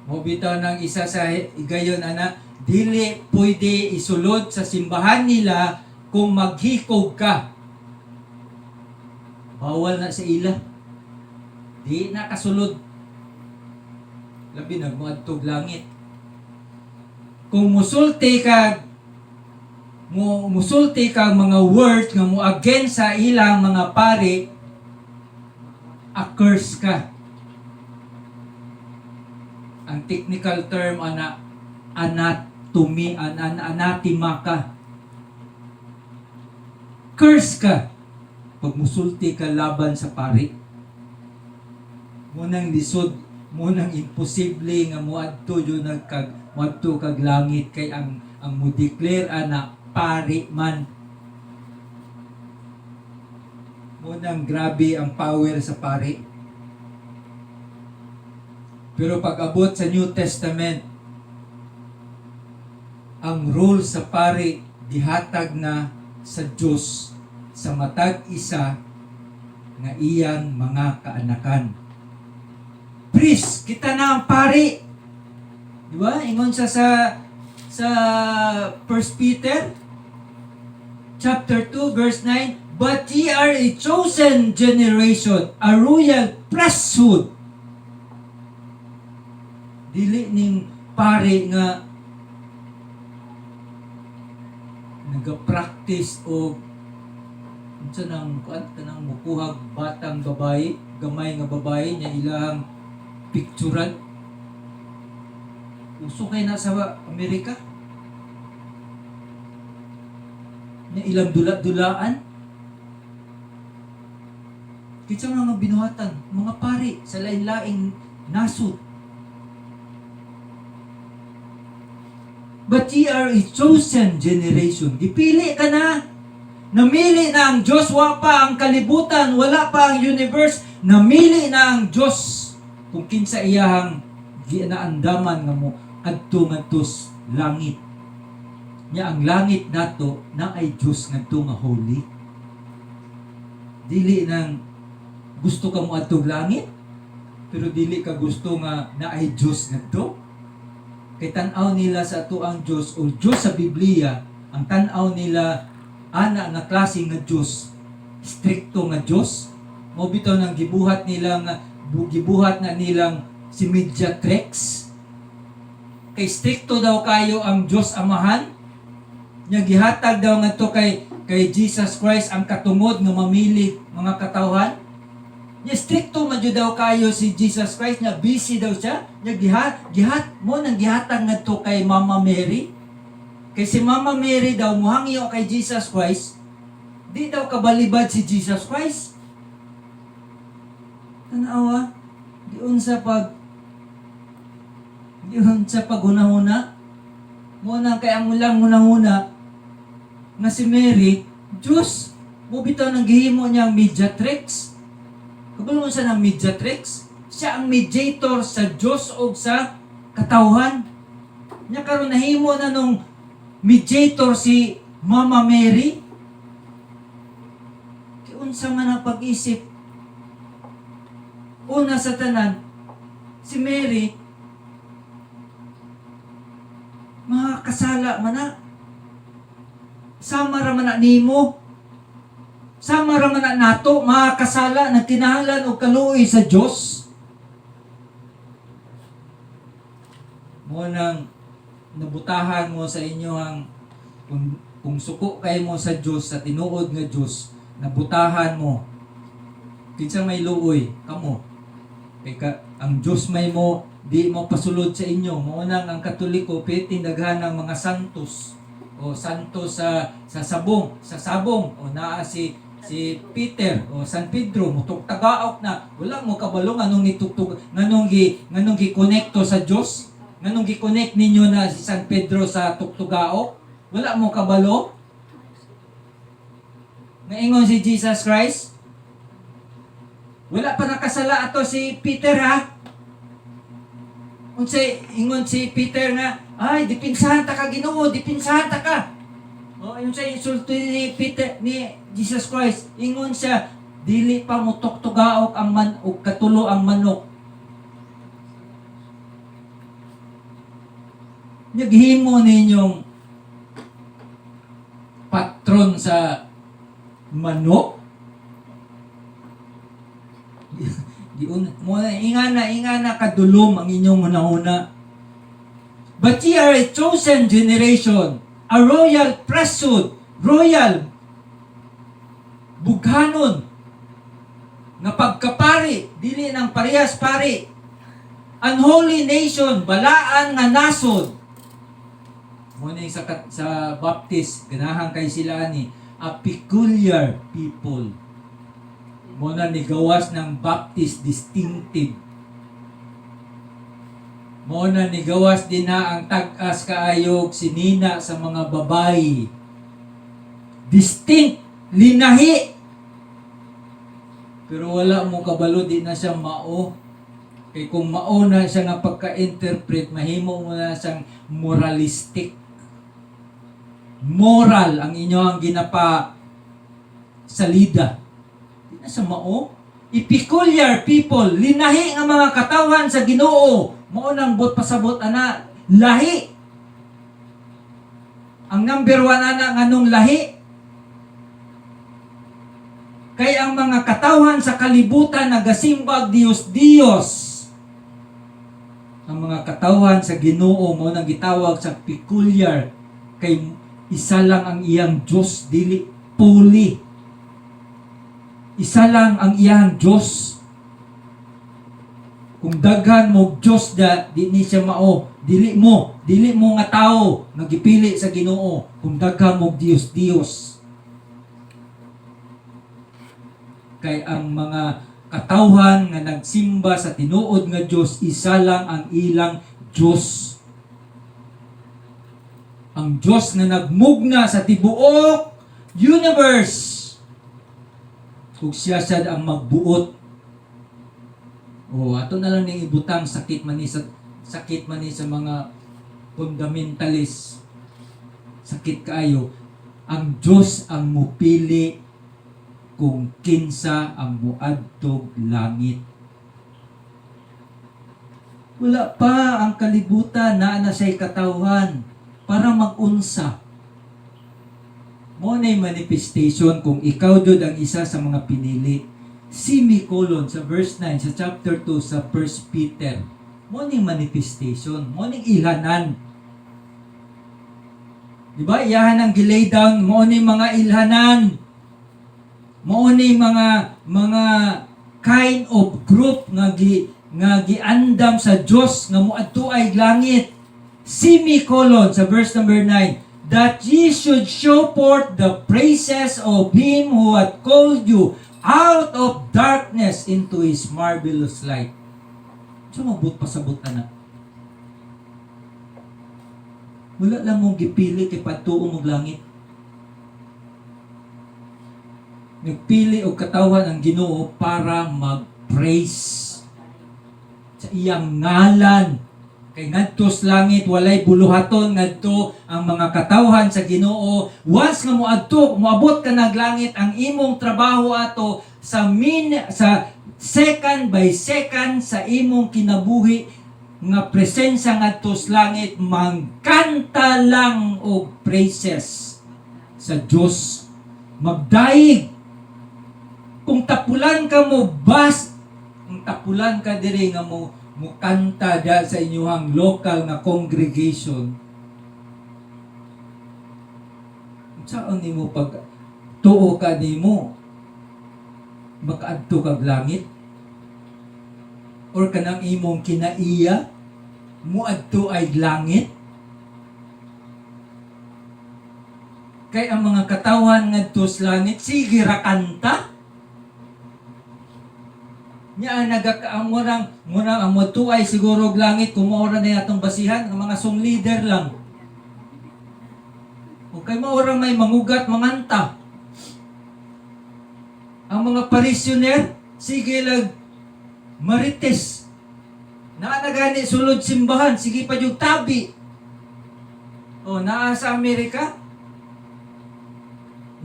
Mo bitaw ng isa sa igayon ana, dili pwede isulod sa simbahan nila kung maghikog ka. Bawal na sa ila. Di na kasulod. Labi nagmuadtog langit. Kung musulti ka mga words nga mo against sa ilang mga pari, a-curse ka. Ang technical term anathema ka. Curse ka pag musulti ka laban sa pari. Munang lisod, munang imposible nga muadto yun muadto kag langit kay ang mo declare ana pari man. Munang grabe ang power sa pari. Pero pag abot sa New Testament, ang role sa pari gihatag na sa Diyos sa matag isa nga iyang mga kaanakan. Priest, kita na ang pari. Di ba? Ingon siya sa 1 Peter chapter 2 verse 9, but ye are a chosen generation, a royal priesthood. Dili ning pari nga nagapractice o unsa nang kanang mukuhag batang babae, gamay nga babae nya ilahang picturean. Uso kay na sa Amerika. Nya ilang dula-dulaan. Kitsa mga binuhatan, mga pari sa lain-laing nasud. But ye are a chosen generation. Dipili ka na. Namili na ang Diyos. Wala pa ang kalibutan. Wala pa ang universe. Namili na ang Diyos. Kung kinsa iyahang ginaandaman nga mo adto ngadtos langit. Nya ang langit nato na ay Diyos ngadto nga holy. Dili nang gusto ka mo adtong langit, pero dili ka gusto nga na ay Diyos ngadto. Kay tan-aw nila sa ato ang Diyos o Diyos sa Biblia, ang tan-aw nila ana nga klase nga Diyos, strikto nga Diyos. Mo bitaw nang gibuhat nilang si Mediatrix. Kay strikto daw kayo ang Diyos Amahan. Nya gihatag daw ngadto kay Jesus Christ ang katungod nga mamili mga katawhan. Nya strikto man jud daw kayo si Jesus Christ, nya busy daw siya. Nya gihat mo nang gihatag ngadto kay Mama Mary. Kay si Mama Mary daw muhangyo kay Jesus Christ, di daw kabalibad si Jesus Christ. Tanawa, diun sa paghunahuna. Mo nang kay ang ulang hunahuna nga si Mary, Diyos, mo bitaw nang gihimo niya ang mediatrix. Kabalo mo siya ng mediatrix? Siya ang mediator sa Diyos o sa katawhan. Nya karon nahimo na nung mediator si Mama Mary. Unsa man ang pag-isip? Una sa tanan, si Mary, makakasala man na. Sama ra man na nimo. Sama ra man na nato, makakasala, nagkinahanglan og kaluoy sa Dios. Mo nang nabutahan mo sa inyo ang kung suko kay mo sa Dios, sa tinuod nga Dios, nabutahan mo. Kinsa may luoy kamo. Kay ang Dios may mo di mo pasulod sa inyo. Mo nang ang Katoliko piting daghan ng mga santos o santos sa sabong o naa si si Peter o San Pedro mutok tagaok na wala mo kabalo nganong nitugtog nganong gi-connecto sa Dios, nganong gi-connect ninyo na si San Pedro sa tugtugaok, wala mo kabalo. Ngaingon si Jesus Christ, wala pa nakasala ato si Peter ha. Unsay ingon si Peter nga, ay dipinsahan ta ka Ginoo, dipinsahan ta ka. O yung sa insulto ni Peter ni Jesus Christ, ingon siya, dili pa mo tuktugaok ang ug katulo ang manok. Naghimo ninyong patron sa manok. Ingana kadulom ang inyong una-una. But ye are a chosen generation, a royal priesthood, royal bughanon nga pagkapari, dili ng parehas pari, unholy nation, balaan nga nasod. Muna sa Baptist, ganahan kay sila ni a peculiar people. Muna ni gawas ng Baptist distinctive. Muna ni gawas din na ang tag-as kaayog sinina sa mga babayi. Distinct, linahi. Pero wala mo kabalo, di na siya mao. Kaya kung mao na siya nga pagka-interpret, mahimo mo na siyang moralistic. Moral ang inyo ang ginapa salida. Di na siya mao. Peculiar people, linahi nga mga katawan sa Ginoo. Mao nang bot pasabot ana, lahi. Ang number 1 ana nganong lahi. Kay ang mga katawan sa kalibutan nagasimbag Dios. Ang mga katawan sa Ginoo mo nang gitawag sa peculiar, kay isa lang ang iyang Diyos, dili puli. Isa lang ang iyang Diyos. Kung daghan mo Diyos da, di ni siya mao. Dili mo nga tao nagipili sa Ginoo. Kung daghan mo Dios. Kay ang mga katawhan nga nagsimba sa tinuod nga Diyos, isa lang ang ilang Diyos. Ang Diyos na nagmugna sa tibuok universe. Kung siya ang magbuot. Ato na lang ning ibutang sakit man ni sa mga fundamentalist. Sakit kaayo. Ang Diyos ang mupili kung kinsa ang muadtog langit. Wala pa ang kalibutan na siya'y katawhan para mag-unsa. Mo na'y manifestation kung ikaw jud ang isa sa mga pinili. Semicolon sa verse 9 sa chapter 2 sa 1 Peter. Mo na'y manifestation, mo na'y ilhanan. Diba? Iyahan ang gilay down, mo na'y mga ilhanan. Mo na'y mga kind of group nga giandam sa Dios nga moadto ay langit. Semicolon sa verse number 9, that ye should show forth the praises of Him who hath called you out of darkness into His marvelous light. So mabut pasabot na. Wala lang mong gipili kay patuo mong langit. Nagpili og katawan ang Ginoo para mag-praise sa iyang ngalan. Kay ngadtos langit walay buluhaton, ngadto ang mga katawhan sa Ginoo. Once nga moabot ka naglangit, ang imong trabaho ato sa second by second sa imong kinabuhi nga presensya ngadto sa langit, mangkanta lang og praises sa Dios. Magdaig. Kung tapulan ka mo kung tapulan ka diri nga mo kanta da sa inyong local na congregation, saan nimo pag tuo ka nimo makaadto kag langit, or kanang imong kinaiya muadto ay langit? Kay ang mga katawan ngadto sa langit sige ra kanta. Nya nagakaamurang ang motuay siguro og langit kumaora na atong basihan ang mga song leader lang. O kay maora may mangugat manganta. Ang mga parishioner sige lang marites. Naa na gani sulod simbahan sige pa yung tabi. O naa sa Amerika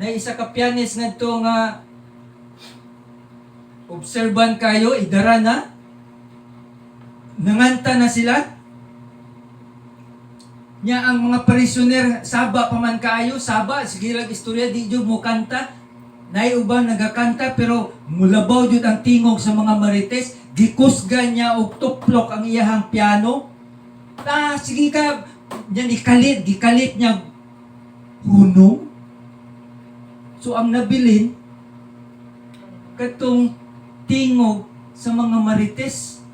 na isa ka pianist ngadto nga obserban kayo, idara na. Nanganta na sila. Nya ang mga parishioner, saba pa man kayo, saba, sige lang istorya, di jud mo kanta. Naiuban nagakanta, pero mulabaw jud ang tingog sa mga marites. Gikusga niya og tuplok ang iyahang piano. Sige ka, yan gikalit niya hunong. So ang nabilin, katong tingog sa mga marites.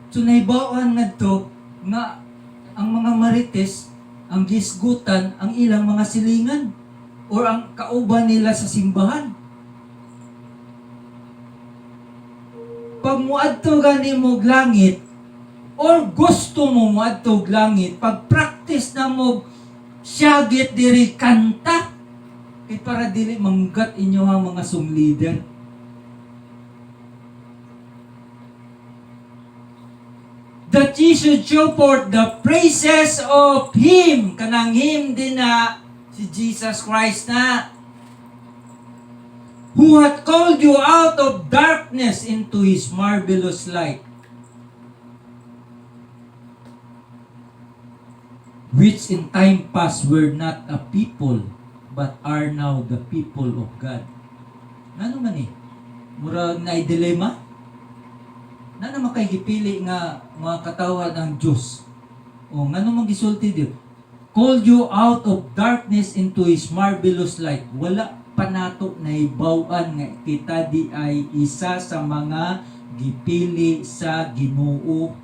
So naibawaan ngadto nga ang mga marites ang gisgutan ang ilang mga silingan or ang kauban nila sa simbahan. Pag muadto gani mo langit or gusto mo muadto og langit, pag practice na mo syagit diri kanta kay para dili manggat inyo ang mga song leader. That ye should show forth the praises of Him. Kanang Him din na si Jesus Christ na who hath called you out of darkness into His marvelous light, which in time past were not a people, but are now the people of God. Ano man murag na dilema? Na naman kay gipili nga mga katawan ng Diyos. O nga naman gisulti diyo. Called you out of darkness into His marvelous light. Wala pa nato na ibawaan nga kita di ay isa sa mga gipili sa Ginoo.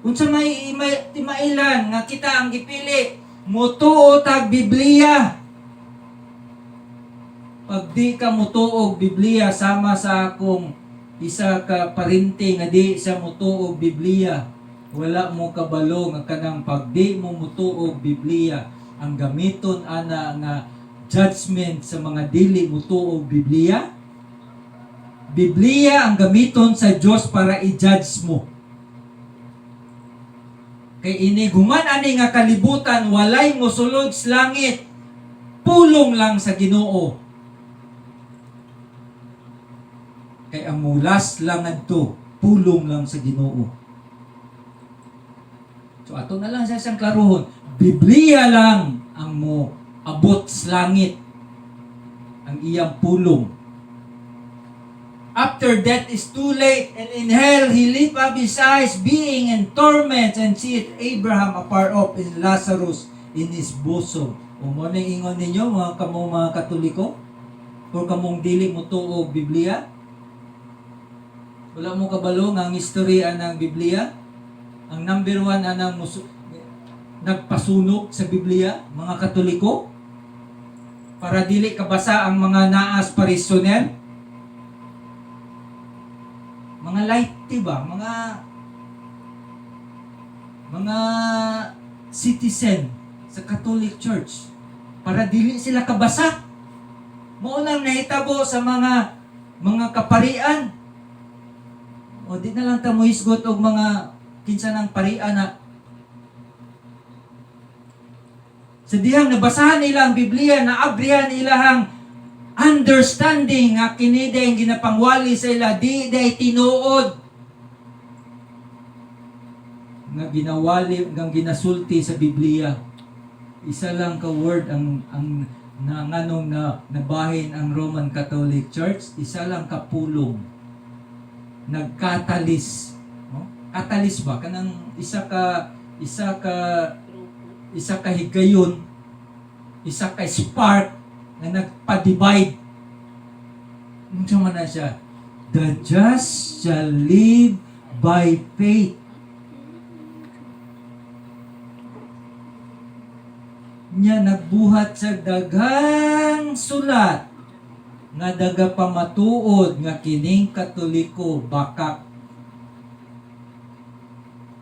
Unsa may mailan nga kita ang gipili, mutuo tag Biblia. Pag di ka mutuo og Biblia, sama sa akong isa ka parinti nga di sa mutuo og Biblia, wala mo kabalo nga kanang pag di mo mutuo og Biblia, ang gamiton ana nga judgment sa mga dili mutuo og Biblia. Biblia ang gamiton sa Dios para i-judge mo. Kay ini guman ani nga kalibutan walay mosulod sa langit, pulong lang sa Ginoo. Kay ang mulas lang adto, pulong lang sa Ginoo. So ato na lang sa isang klarohon, Biblia lang ang mo abot sa langit, ang iyang pulong. After death is too late, and in hell he lift up his eyes, being in torment, and seeth Abraham afar off, and Lazarus in his bosom. O mo na ingon ninyo, mga Katoliko? O kamong dili mo tuog Biblia? Wala mo kabalo nga ang istorya ng Biblia? Ang number one anang nagpasunog sa Biblia, mga Katoliko? Para dili kabasa ang mga naas parishioner? Mga light, diba? Mga citizen sa Catholic Church. Para dili sila kabasa. Maunang nahitabo sa mga kaparian. O di na lang ta mo hisgot og mga kinsa ng parian na sa dihang nabasahan nila ang Biblia, naabrihan ilahang understanding nga kini day ginapangwali sa ila, di day tinuod nga ginawali nga ginasulti sa Biblia. Isa lang ka word ang nganong na nabahin ang Roman Catholic Church, isa lang ka pulong. Nagkatalis, no? Katalis ba kanang isa ka higayon, isa ka spark na nagpa-divide. Unsa man na siya? The just shall live by faith. Nya nagbuhat sa daghang sulat nga daga pamatuod nga kining Katoliko bakak.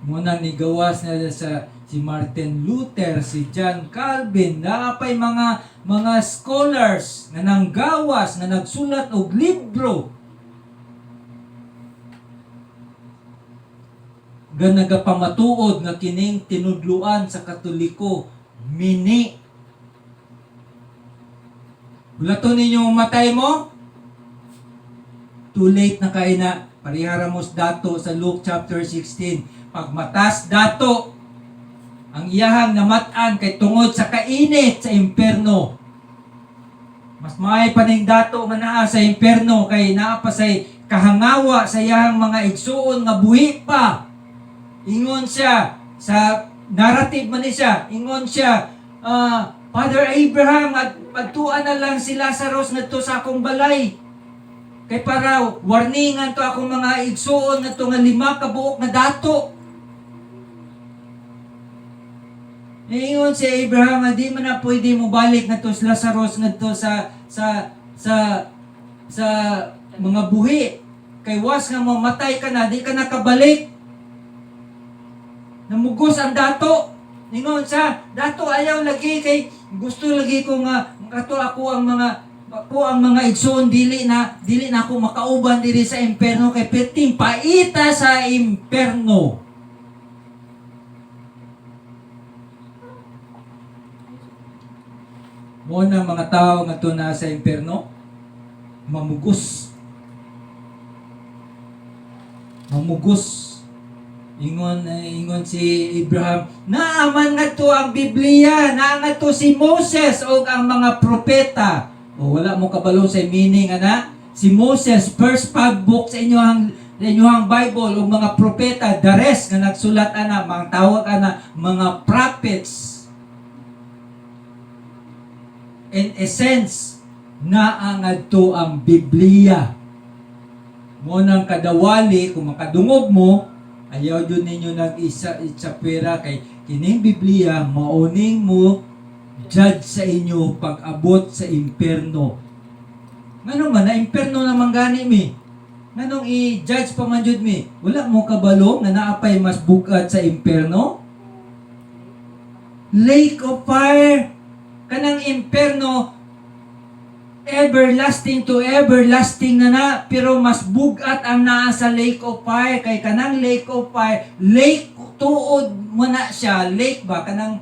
Muna ni gawas na sa si Martin Luther, si John Calvin, naapay mga scholars nga nanggawas nga nagsulat og libro nga nagapamatuod nga kining tinudluan sa Katoliko mini. Bulaton ninyo matay mo, too late na kayo na. Parihara mo dato sa Luke chapter 16. Pag matas dato, ang iyahang namatan kay tungod sa kainit sa imperno. Mas maay pa ning dato nga naa sa imperno kay naa pa say kahangawa sa iyahang mga igsuon nga buhi pa. Ingon siya sa narrative man ni siya. Ingon siya, Father Abraham, pagtuan na lang si Lazarus ngadto sa akong balay. Kay para warningan to akong mga igsuon ngadto nga 5 ka buok nga dato. Ingon si Abraham, di man na pwede mo balik ngadto si Lazarus ngadto sa mga buhi. Kay was nga mamatay ka na, di ka nakabalik. Namugos ang dato. Ingon sa dato ayaw lagi kay gusto lagi ko nga kato ako ang mga igsoon dili na ako makauban diri sa imperno kay perting paita sa imperno. Mo na mga tao nga to na sa imperno mamugos. Ingon si Abraham, naaman nga to ang Biblia, naa nga to si Moses o ang mga propeta. O wala mo kabalo sa meaning, ana? Si Moses, first 5 books sa inyong Bible, o mga propeta, the rest nga nagsulat, ana, mga tawag, ana, mga prophets. In essence, naa nga to ang Biblia. Mo nang kadawali, kung makadungog mo, ayaw yun ninyo nag-isa-pera kay kining Biblia, mauning mo judge sa inyo pag-abot sa imperno. Ngano man, na imperno naman gani mi. Nganong i-judge pa man jud mi. Wala mo kabalo nga naapay mas bukad sa imperno? Lake of fire. Kanang imperno, everlasting to everlasting na pero mas bugat ang naa sa lake of fire kay kanang lake of fire, lake tuod mo na siya, lake ba kanang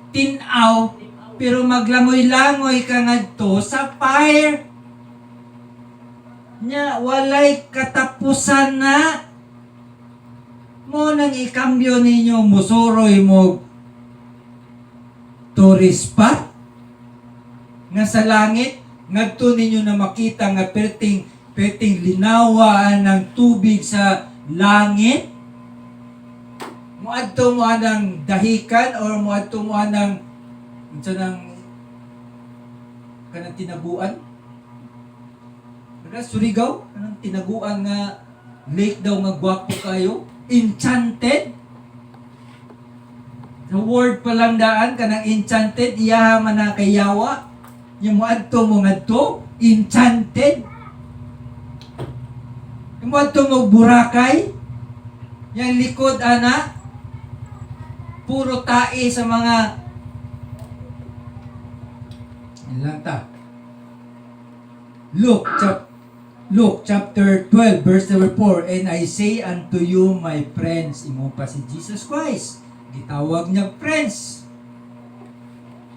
tinaw pero maglangoy-langoy ka ngadto sa fire nya walay katapusan na. Mo nang ikambyo ninyo musuroy mo tourist spot nga sa langit, ngadto ninyo na makita nga perting linawaan ng tubig sa langit. Muadto mo anang dahikan or muadto mo anang kanang tinaguan. Kada Surigao, kanang tinaguan nga lake daw nga gwapo kayo, enchanted. Sa word pa lang daan kanang enchanted, iya man na kayawa. Yung muadto mo ngadto, enchanted. Yung muadto mo Boracay, yung likod ana, puro tae sa mga ilang ta. Luke chapter 12 verse number 4, and I say unto you my friends, imo pa si Jesus Christ. Gitawag niya friends.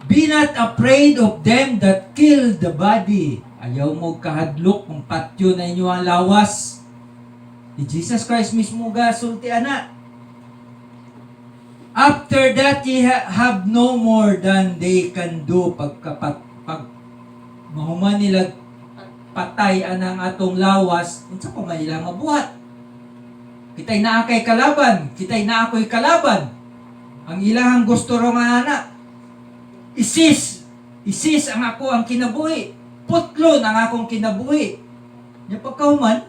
Be not afraid of them that kill the body. Ayaw mo kahadlok kung patyo na inyo ang lawas. Ni Jesus Christ mismo sulti ana. After that, ye have no more than they can do. Pag mahuman nila patay anang atong lawas, unsa pa man ilang mabuhat. Kitay naa kay kalaban, kitay naa ako'y kalaban. Ang ilahang gusto ro ana. Isis ang ako ang kinabuhi. Putlon ang akong kinabuhi. Nya pagkauman,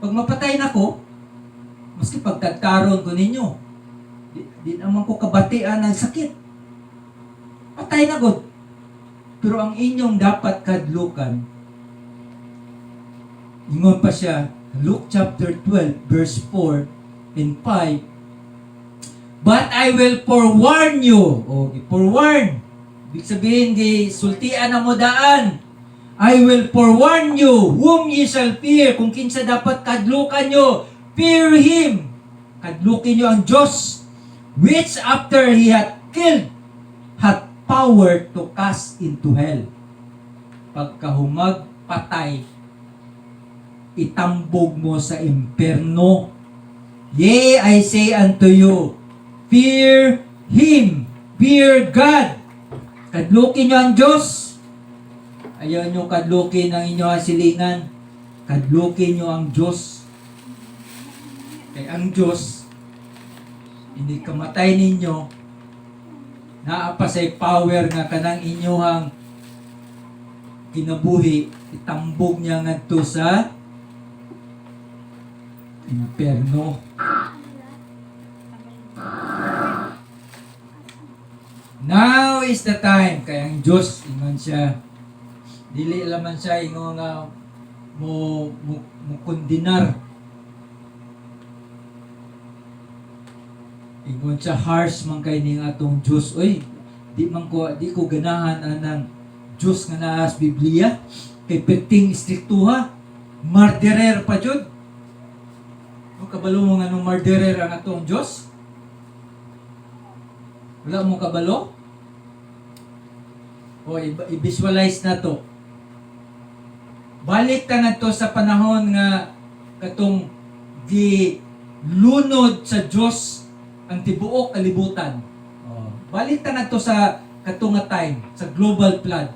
pag mapatay na ko, maski pagtagkaron ko ninyo, Di naman ko kabatian ng sakit. Patay na gud. Pero ang inyong dapat kadlukan, ingon pa siya, Luke chapter 12, verse 4 and 5, but I will forewarn you. O, forewarn. Ibig sabihin, sultian na mo daan. I will forewarn you whom ye shall fear. Kung kinsa dapat kadlukan nyo, fear Him. Kadlukin nyo ang Diyos, which after He hath killed, hath power to cast into hell. Pagkahumag patay, itambog mo sa imperno. Yea, I say unto you, fear Him, fear God. Kadlukin nyo ang Diyos. Ayaw nyo kadlukin ang inyong silingan. Kadlukin nyo ang Diyos. Kaya ang Diyos, hindi kamatay ninyo, naapasay power nga kanang inyong kinabuhi, itambog niya ngadto sa imperno. Now is the time. Kaya ang Diyos, ingon siya, dili laman siya ingon nga mo kondinar. Ingon siya, harsh man kay ning atong Diyos. Oy, di ko ganahan anang Diyos nga naa sa Biblia. Kay perting istriktuha, murderer pa jud. O kabalo mo nga nung murderer ang atong Diyos? Wala mo kabalo? O i-visualize na to. Balik ta na to sa panahon nga katong lunod sa Diyos ang tibuok kalibutan. Balik ta na to sa katong nga time, sa global flood.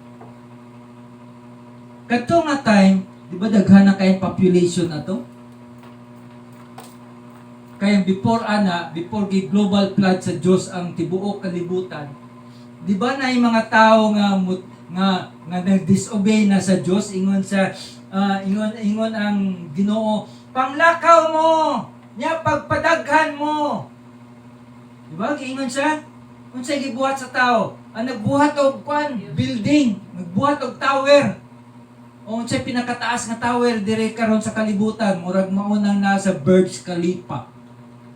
Katong nga time, di ba daghan na kayong population na to? Kaya before gi global flood sa Diyos ang tibuok kalibutan, di ba na yung mga tao nga nag-disobey na sa Diyos, ingon ang Ginoo, panglakaw mo, nya pagpadaghan mo. Di ba? Giingon siya, kung siya gibuhat sa tao, ang nagbuhat og building, nagbuhat og tower. O siya pinakataas nga tower dire karon sa kalibutan, murag maunang nasa Burj Khalifa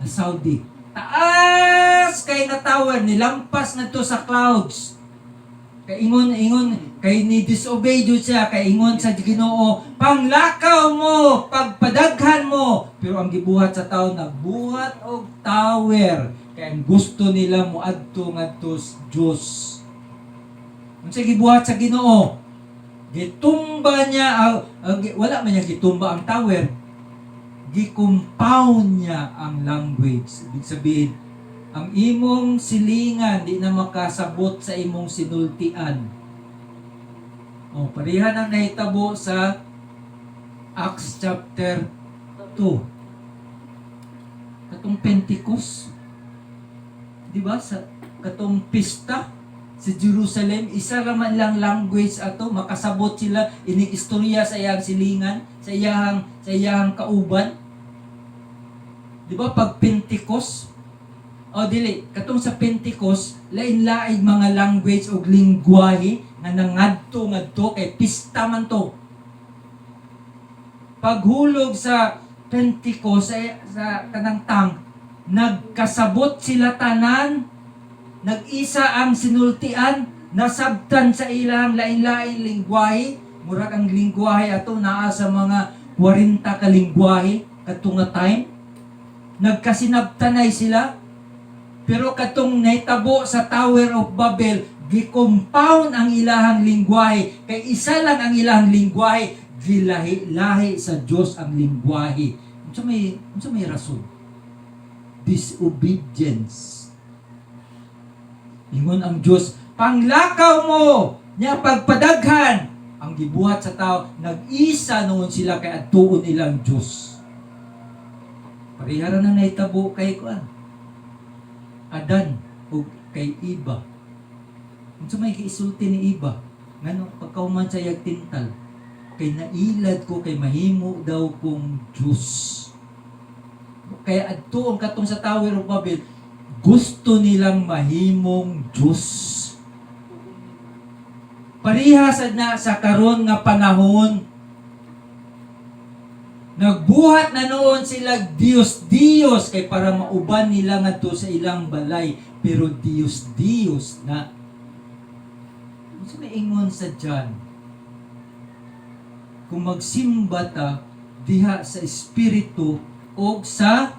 sa Saudi. Taas kay na tower, nilampas na to sa clouds. Kay ingon kay ni disobey jud siya, kay ingon sa Ginoo, panglakaw mo, pagpadaghan mo. Pero ang gibuhat sa tao, nagbuhat og tower. Kaya ang gusto nila moadto ngadto sa Dios. Unsa gibuhat sa Ginoo? Gitumba niya wala man niya gitumba ang tower. Gi-compound niya ang language. Ibig sabihin, ang imong silingan di na makasabot sa imong sinultian. Pareha nang nahitabo sa Acts chapter 2. Katong Pentecost. Di ba? Sa katong pista sa Jerusalem, isa raman lang language ato, makasabot sila ining istorya sa iyang silingan, sa iyang kauban. Di ba pag Pentecost? Katong sa Pentecost, lain-laing mga language o lingwahe nga nangadto kay pista man to. Paghulog sa Pentecost sa kanang tang, nagkasabot sila tanan, nag-isa ang sinultian, nasabtan sa ilang lain-laing lingwahe. Murag ang lingwahe ato naa sa mga 40 ka lingwahe katong nga time. Nagkasinabtanay sila. Pero katong nahitabo sa Tower of Babel, gi-compound ang ilahang lingwahe. Kay isa lang ang ilahang lingwahe, gilahi-lahi sa Dios ang lingwahe. Unsa may rason? Disobedience. Ingon ang Dios, panglakaw mo, nya pagpadaghan. Ang gibuhat sa tao, nag-isa noon sila kay adtuon ilang Dios. Parihara na nahitabo kay Adan o kay Iba. Unsa may giisulti ni Iba? Ngano pagkauman sa yagtintal, kay nailad ko kay mahimo daw kong Diyos. Kaya adtuon katong sa Tower of Babel, gusto nilang mahimong Diyos. Parihas na sa karon nga panahon, nagbuhat na noon sila Diyos kay para mauban nila ngadto sa ilang balay, pero Diyos na. Ano may ingon sa John? Kung magsimba ta diha sa espiritu o sa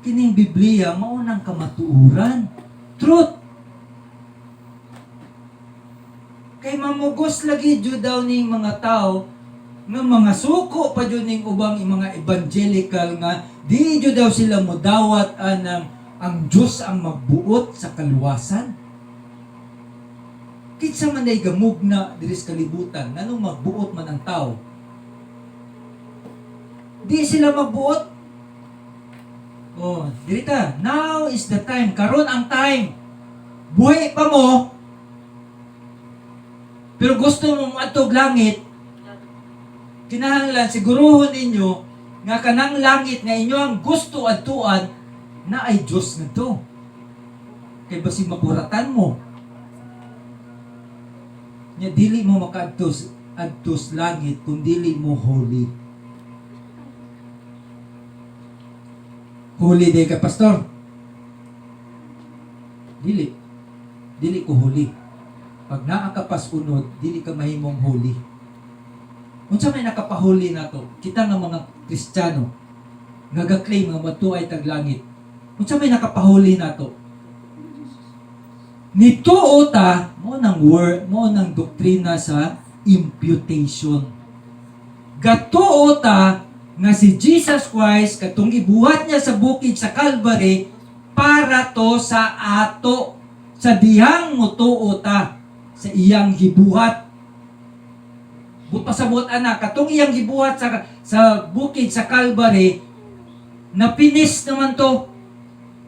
kining Biblia, maunang kamatuuran. Truth. Kay mamugos lagi jud daw ning mga tao nga mga suko pa jud ning ubang mga evangelical nga di jud daw sila modawat anang ang Dios ang magbuot sa kaluwasan. Kinsa man day gamugna diri sa kalibutan nganong magbuot man ang tao? Di sila magbuot. Oh, dirita, now is the time. Karon ang time. Buhay pa mo. Pero gusto mo atog langit. Kinahanglan siguruhon ninyo nga kanang langit nga inyo ang gusto adtuan na ay Diyos nga to. Kay basi maburatan mo. Nya dili mo makaadtos adtos langit kung dili mo holy. Holy day ka, pastor? Dili. Dili ko holy. Pag naa ka pas unod, dili ka mahimong holy. Unsa may nakapahuli na to? Kita nga mga Kristiyano, nagaklaim nga matuay taglangit. Unsa may nakapahuli na to? Nituo ta, mo nang word, mo nang doktrina sa imputation. Gatuo ta nga si Jesus Christ katong ibuhat niya sa bukid sa Calvary para to sa ato, sa dihang mutuo ta sa iyang gibuhat. Pasabot ana katong iyang gibuhat sa bukid sa Calvary, napinis naman to.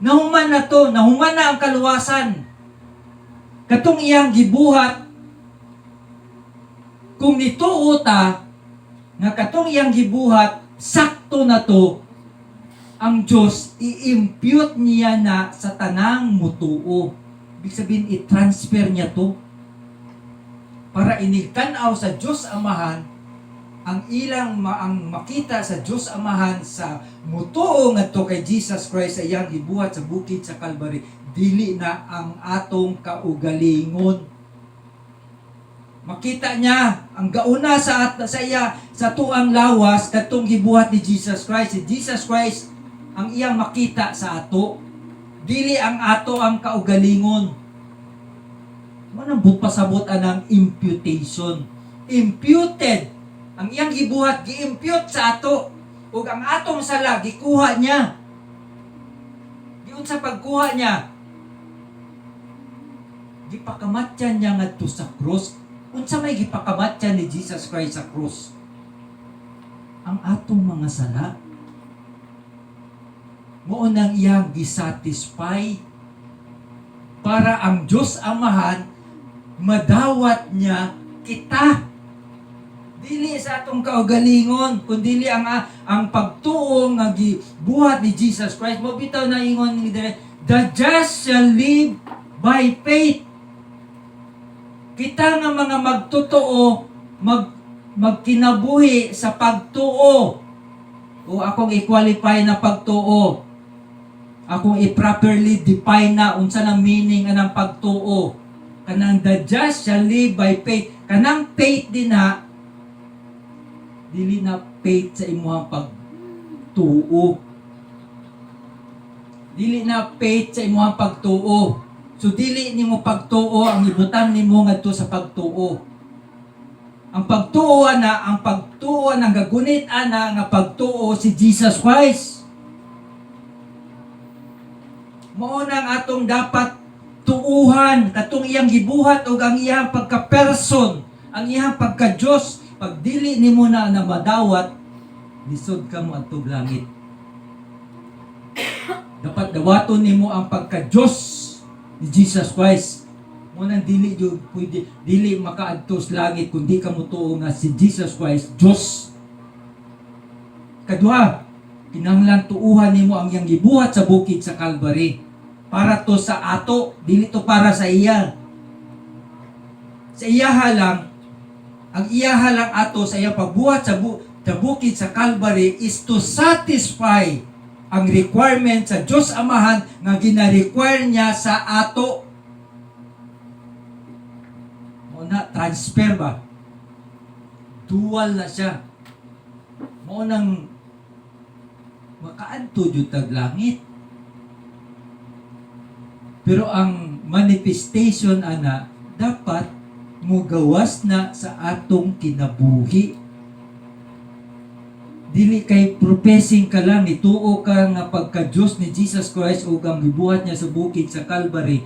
Nahuman na to, nahuman na ang kaluwasan. Katong iyang gibuhat, kung nituo ta nga katong iyang gibuhat, sakto na to, ang Diyos i-impute niya na sa tanang mutuo. Ibig sabihin, i-transfer niya to para inigtanaw sa Diyos Amahan ang ang makita sa Diyos Amahan sa mutuo ngadto kay Jesus Christ sa iyang gibuhat sa bukid sa Calvary, dili na ang atong kaugalingon. Makita niya ang gauna sa iya sa tuang lawas katong gibuhat ni Jesus Christ. Si Jesus Christ ang iyang makita sa ato, dili ang ato ang kaugalingon. Manang pasabot anang imputation. Imputed. Ang iyang gibuhat, gi-impute sa ato. Ug ang atong sala, gikuha niya. Giun sa pagkuha niya, gipakamatyan niya ngadto sa krus. Unsa may gipakamatyan ni Jesus Christ sa krus? Ang atong mga sala. Mao nang iyang gisatisfy para ang Diyos Amahan madawat niya kita. Dili sa atong kaugalingon, kundi ang pagtuo nga gibuhat ni Jesus Christ. Mo bitaw na ingon ni the just shall live by faith. Kita nga mga magtotoo, magkinabuhi sa pagtuo. O akong i-qualify na pagtuo. Akong i-properly define na unsa nang meaning anang pagtuo. Kanang the just shall live by faith. Kanang faith din na, dili na faith sa imuhang pagtuo. Dili na faith sa imuhang pagtuo. So dili nimo pagtuo ang ibutang nimo ngadto sa pagtuo. Ang pagtuo ang gagunit ana nga pagtuo si Jesus Christ. Mao nang atong dapat tuuhan katong iyang gibuhat ug ang iyang pagka-person, ang iyang pagka-Dios. Pag dili nimo na madawat, lisod ka mo adtong langit. Dapat dawaton nimo ang pagka-Dios ni Jesus Christ. Mo nang dili jud pwede dili makaadtos langit kundi ka mutuo nga si Jesus Christ Dios. Kaduha, kinahanglan tuuhan nimo ang iyang gibuhat sa bukid sa Calvary. Para to sa ato, dili to para sa iya. Sa iyaha lang, ang iyaha lang ato sa iyang pagbuhat sa bukid sa Calvary is to satisfy ang requirement sa Diyos Amahan nga gina-require niya sa ato. Muna, transfer ba? Dual na siya. Maunang makaanto jud tag langit. Pero ang manifestation ana dapat mugawas na sa atong kinabuhi. Dili kay professing ka lang, ituo ka nga pagka-Diyos ni Jesus Christ o ang gibuhat niya sa bukid sa Calvary,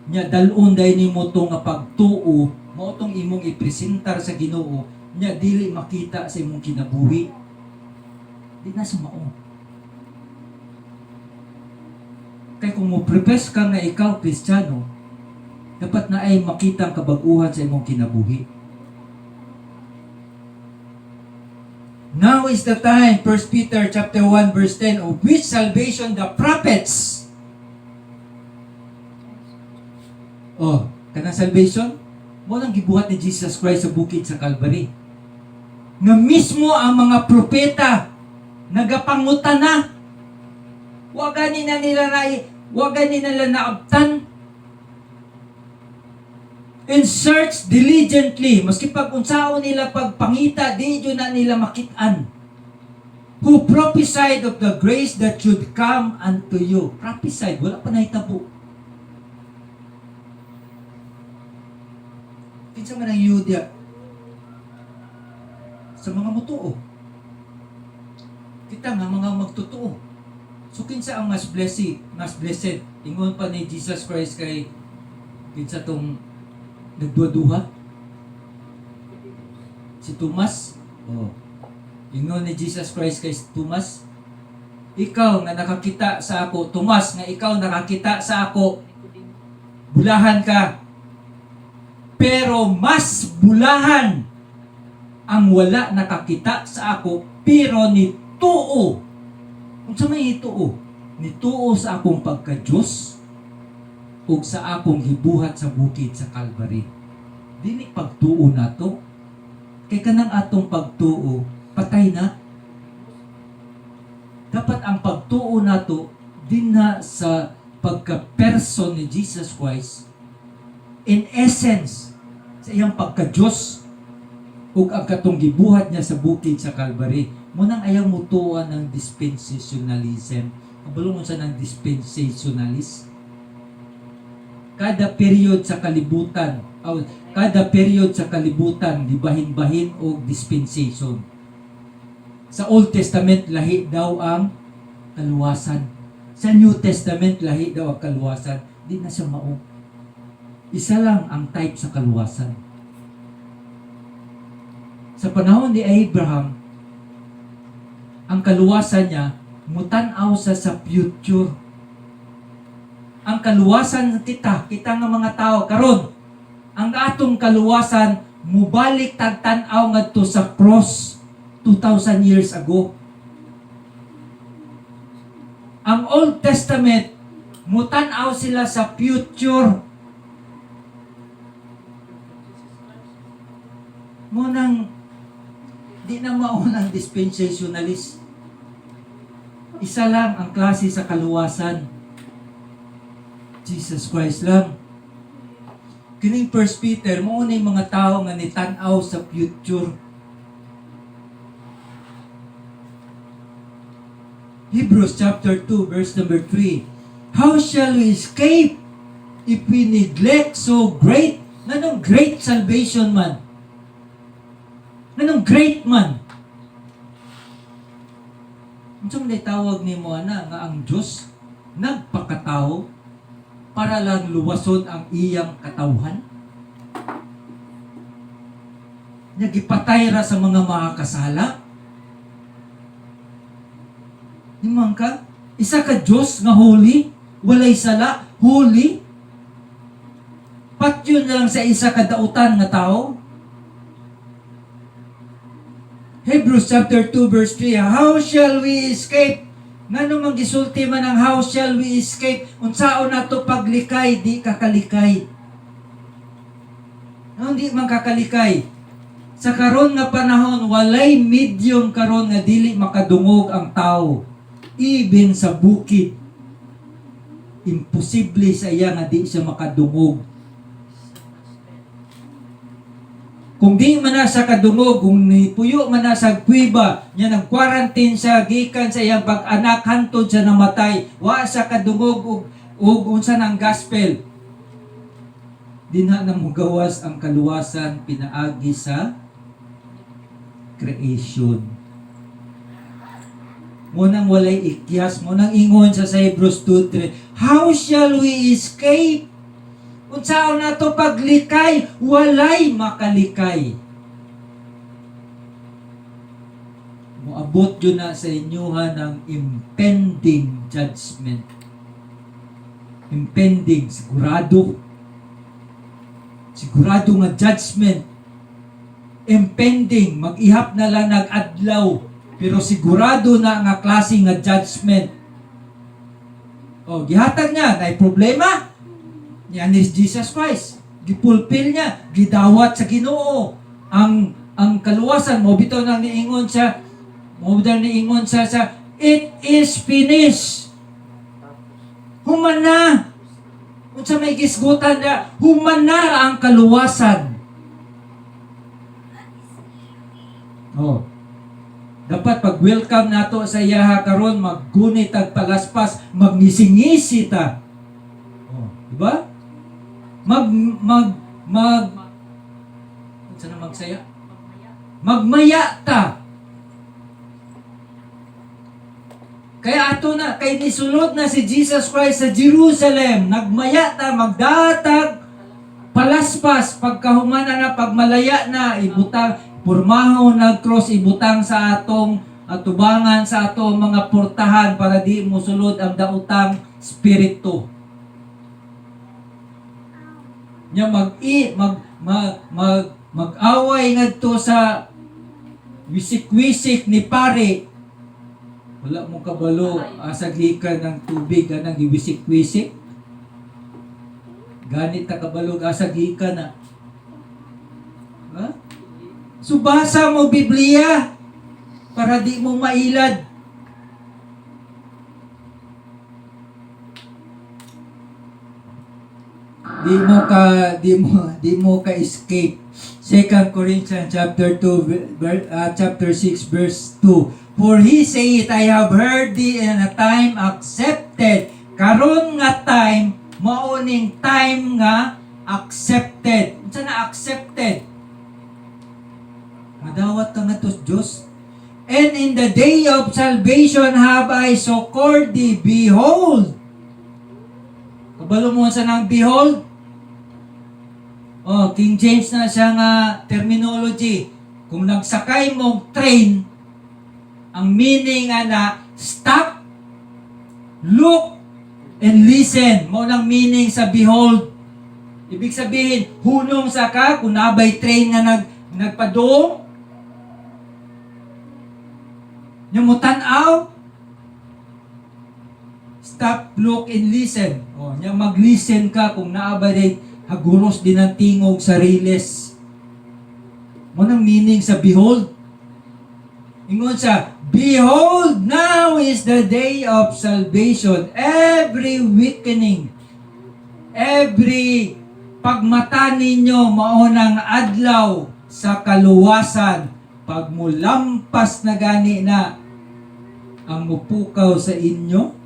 nya dalon day nimo to nga pagtuo, mao tong imong ipresentar sa Ginoo, nya dili makita sa imong kinabuhi. Di na sumao. Kay kung mo profess ka nga ikaw Kristiyano, dapat na ay makita ang kabag-uhan sa imong kinabuhi. Now is the time, 1 Peter chapter 1 verse 10, of which salvation the prophets. Kanang salvation, mo nang gibuhat ni Jesus Christ sa bukid sa Calvary. Nga mismo ang mga propeta nagapangutan na. Wa gani nila naabtan. And search diligently, maski pag unsaon nila pagpangita, di yun na nila makitaan. Who prophesied of the grace that should come unto you. Prophesied, wala pa nahitabo. Kinsa man ang Yudya sa mga mutuo. Kita nga mga magtutuo. So kinsa ang mas blessed. Ingon pa ni Jesus Christ kay kinsa tong nagduwa-duha? Si Tomas. Ingon ni Jesus Christ kay Tomas, ikaw nga nakakita sa ako, Tomas, nga ikaw nakakita sa ako, bulahan ka. Pero mas bulahan ang wala nakakita sa ako, pero nituo. Kung sa may ituo, nituo sa akong pagka-Diyos, o sa akong hibuhat sa bukid sa Calvary. Dili pagtuo na to. Kay kanang atong pagtuo, patay na. Dapat ang pagtuo na to, din na sa pagka-person ni Jesus Christ, in essence, sa iyang pagka-Diyos, o ang katong gibuhat niya sa bukid sa Calvary. Munang ayaw mutuan ng dispensationalism. Kabalungon sa ng dispensationalist. Kada period sa kalibutan, dibahin-bahin o dispensation. Sa Old Testament, lahi daw ang kaluwasan. Sa New Testament, lahi daw ang kaluwasan. Di na siya mao. Isa lang ang type sa kaluwasan. Sa panahon ni Abraham, ang kaluwasan niya, mutanaw sa future. Ang kaluwasan kita nga mga tao karon, ang atong kaluwasan mubalik tagtanaw ngadto sa cross 2,000 years ago. Ang Old Testament mutanaw sila sa future. Munang di na maunang dispensationalist. Isa lang ang klase sa kaluwasan. Jesus Christ lang. Kining 1 Peter, mauna yung mga tao nga nitanaw sa future. Hebrews chapter 2 verse number 3. How shall we escape if we neglect so great? Nganong great salvation man? Nganong great man? Unsang tawag ni mo ana nga ang Diyos nagpakatao para lang luwason ang iyang katawhan? Nagipatay ra sa mga makakasala? Himang ka? Isa ka Diyos nga holy? Walay sala? Holy? Patyon na lang sa isa ka dautan nga tao? Hebrews chapter 2 verse 3. How shall we escape Ngano man gisulti man ang how shall we escape? Unsaon nato paglikay, di kakalikay. No, di man kakalikay. Sa karon nga panahon, walay medium karon nga dili makadungog ang tao. Even sa bukid, imposible sa iya nga di siya makadungog. Kung di man na sa kadungog, kung nipuyo man na sa kuiba, niya nang quarantine siya, gikan sa iyang pag-anak, hantod siya namatay, wa sa kadungog ug unsa ng gospel. Dinha na mugawas ang kaluwasan pinaagi sa creation. Munang walay ikyas, munang ingon sa Hebrews 2:3, how shall we escape? Unsaon nato paglikay, walay makalikay. Moabot yun na sa inyuhan ng impending judgment. Impending, sigurado. Sigurado nga judgment. Impending, mag-ihap na lang nag-adlaw. Pero sigurado na nga klase nga judgment. O, gihatag niya, na problema. Yan is Jesus Christ. Gipulpil niya, gidawat sa Ginoo. Ang kaluwasan mo bitaw nang niingon sa it is finished. Human na. Unsa may gisgutan na, human na ang kaluwasan. Oh. Dapat pag-welcome nato sa iyaha karon, maggunit ag palaspas, magnisingisi ta. Oh, di ba? Saan na magsaya? Magmaya ta. Kaya ato na, kay nisulod na si Jesus Christ sa Jerusalem, nagmaya ta, magdatag, palaspas, pagkahumana na, pagmalaya na, ibutang, purmaho na cross, ibutang sa atong atubangan, sa atong mga portahan, para di musulod ang dautang spirito. Nya mag-away ngadto sa wisik-wisik ni pare. Wala mo kabalo asa gikan ng tubig kanang giwisik-wisik. Ganit ta kabalo asa gikan na. Ha? So basa mo Biblia para di mo mailad. Di mo ka escape. 2 Corinthians chapter 2 chapter 6 verse 2. For he said, I have heard thee in a time accepted. Karon nga time, mauning time nga accepted. Unsa na accepted? Madawat ka nga to Diyos. And in the day of salvation have I succored thee. Behold. Kabalo mo sa nang behold? Oh, King James na siya nga terminology. Kung nagsakay mong train, ang meaning na stop, look, and listen. Mo nang meaning sa behold. Ibig sabihin, hunong sa ka, kung nabay train nga nagpadong, yung mutanaw, stop, look, and listen. O, yung mag-listen ka kung naabay haguros din ang tingog sa riles. Mo nang meaning sa behold. Ingon sa, behold, now is the day of salvation. Every weakening, every pagmata ninyo, maunang adlaw sa kaluwasan, pag mulampas na gani na ang mupukaw sa inyo,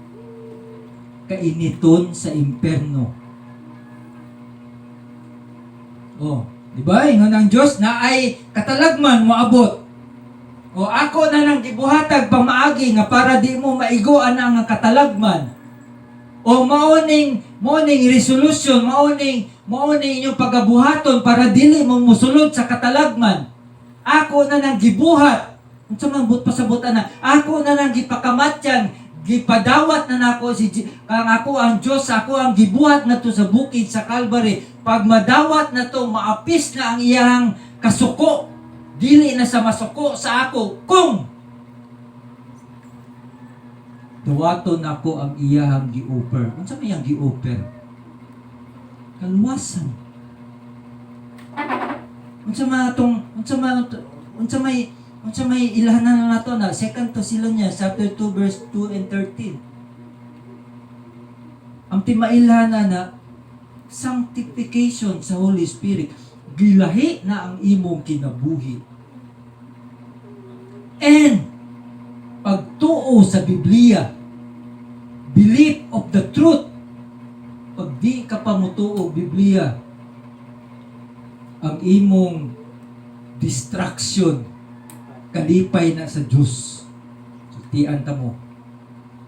kainiton sa imperno. Oh, di ba? Ingon ang Diyos na ay katalagman moabot. O ako na nang gibuhatag pamaagi nga para di mo maigoan ang katalagman. O maoning resolution, maoning inyong pagabuhaton para dili mo musulod sa katalagman. Ako na nang gibuhat. Unsa man but pasabutan na. Ako na nang gipakamatyan, gipadawat na nako kang ako ang Diyos, ako ang gibuhat na to sa bukid sa Calvary. Pag madawat na to, maapis na ang iyang kasuko. Dili na sa masuko sa ako kung Dawaton nako ang iyahang gi-offer. Unsa may ang gi-offer? Kaluwasan. Unsa may ilhanan na nato na 2 Thessalonians chapter 2 verse 2 and 13. Ang timailhanan na sanctification sa Holy Spirit. Gilahi na ang imong kinabuhi. And pagtuo sa Biblia, belief of the truth. Pag di ka pa mutuo Biblia, ang imong distraction kalipay na sa Diyos. Sutian ta mo.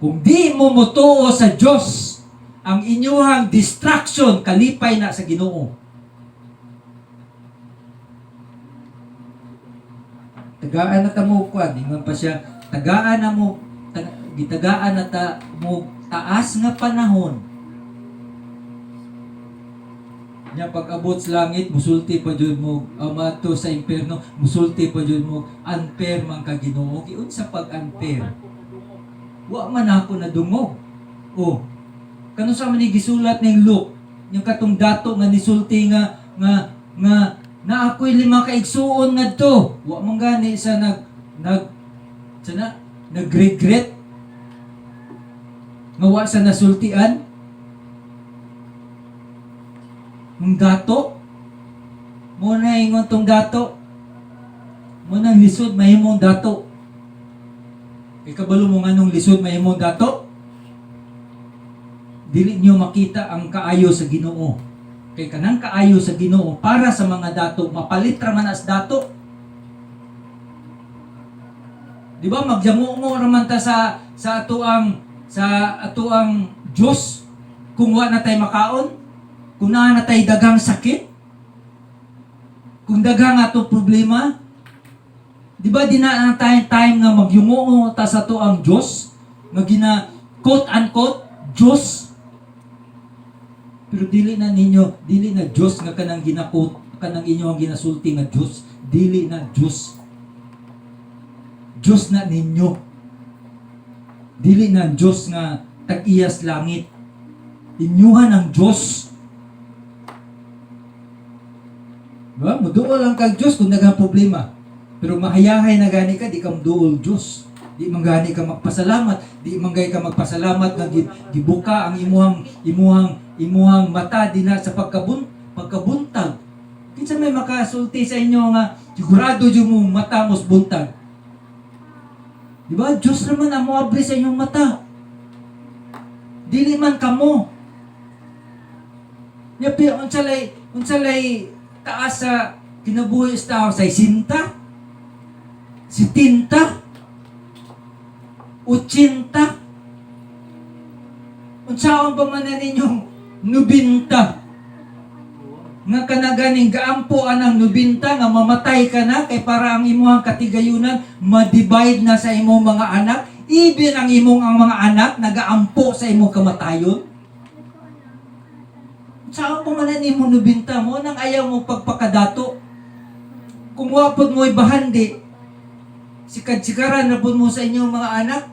Kung di mo mutuo sa Diyos, ang inyong distraction kalipay na sa Ginoo. Tagaan na ta mo kuan, ingon pa siya, tagaan na mo, gitagaan na ta mo taas nga panahon. Nya pag-abot sa langit, musulti pa jud mo, mato sa impierno, musulti pa jud mo, unfair man ka Ginoo. Giun sa pag-unfair. Wa man ako nadungog. Oh, kano sa man gisulat ning Luke, yung katong dato nga nisulti nga na ako'y 5 kaigsuon ngadto. Wa man gani sa nag-regret nga wa sa nasultian. Ng dato mo na ingon tong dato mo nang lisod mahimong dato. Ikabalo mo nga nung lisod mahimong dato, dili niyo makita ang kaayo sa Ginoo. Kay kanang kaayo sa Ginoo para sa mga dato, mapalit ra man as dato. Di ba magjango-ngo ra man ta sa atuang Dios kung wa na tay makaon, kung naa na tay dagang sakit, kung dagang ato problema. Di ba di na time nga magyungo ta sa atuang Dios nga gina quote unquote Dios. Pero dili na Diyos nga kanang ginakot, kanang inyo ang ginasulti nga Diyos. Dili na Diyos. Diyos na ninyo. Dili na Diyos nga tag-iyas langit. Inyuhan ang Diyos. Diba? Muduol lang kag Diyos kung nagang problema. Pero mahayahay na gani ka, di ka muduol Diyos. Di man gani ka magpasalamat. Di man gani ka magpasalamat nga gibuka ang imuhang mata di na sa pagkabuntag. Kinsa may makasulti sa inyo nga sigurado jud mo mata mos buntag. Di ba? Diyos naman ang moabli sa inyong mata. Dili man kamo. Yapi unsalay taas sa kinabuhi sa tao sa 60, 70, 80. Unsaon pa man ninyong 90 nga kanaganing gaampo anang 90 nga mamatay ka na kay para ang imong katigayunan ma-divide na sa imong mga anak, even ang mga anak nagaampo sa imong kamatayon. Unsaon pa man nimo 90 mo nang ayaw mo pagpakadato. Kung wapod mo ibahandi, sikad-sikaran na pud mo sa inyong mga anak.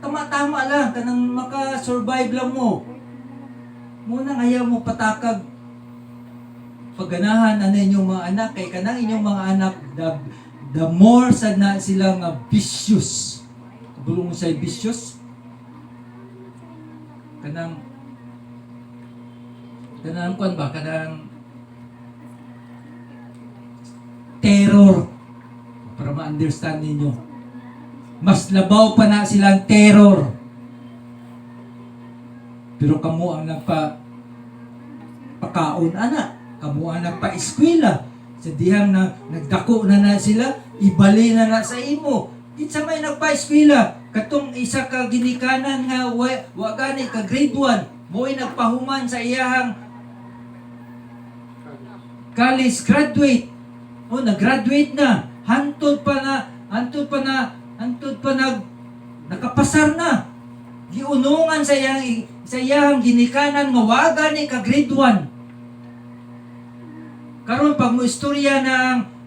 Tama-tama lang, kanang maka-survive lang mo. Muna ayaw mo patakag. Pagganahan na inyong mga anak, kay kanang inyong mga anak, the more sad na sila nga vicious. Kabulong mo sa vicious? Kanang kuan ba? Kanang terror. Para ma-understand ninyo. Mas labaw pa na silang terror. Pero kamo ang nagpakaon ana, kamo ang nagpa-eskwela. Sa dihang nagdako na sila, ibali na sa imo. Kinsa may nagpa-eskwela, katong isa ka ginikanan nga wa gani ka grade 1, mo'y nagpahuman sa iyahang college graduate. O nag-graduate na, hantod pa nakapasar na. Giunungan sa iyang ginikanan nga waga ni ka grade 1. Karon pag mo istorya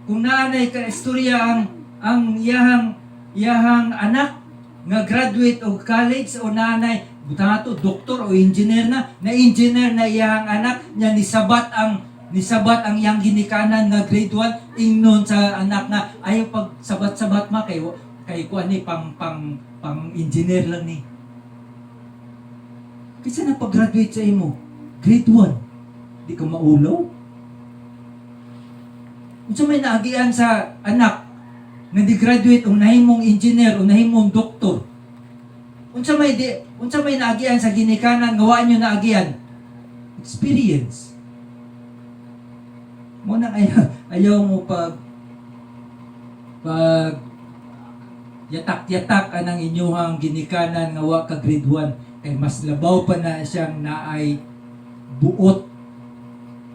kung naanay ka istorya ang iyahang anak, nga graduate og college o nanay, butang ato doktor o engineer na engineer na iyang anak nya nisabat ang iyang ginikanan nga grade 1 ingnon sa anak na ayaw pag sabat-sabat ma kay kuan ni pang engineer lang ni. Kasi na pag-graduate sa imo, grade 1, di ka maulaw. Unsa may naagian sa anak nga di-graduate o nahimong engineer o nahimong doktor? Unsa may naagian sa ginikanan nga wa nyo naagian? Experience. Mo nang ayaw mo pag yatak-yatak anang inyuhang ginikanan nga wa ka grade 1 kay mas labaw pa na siyang naay buot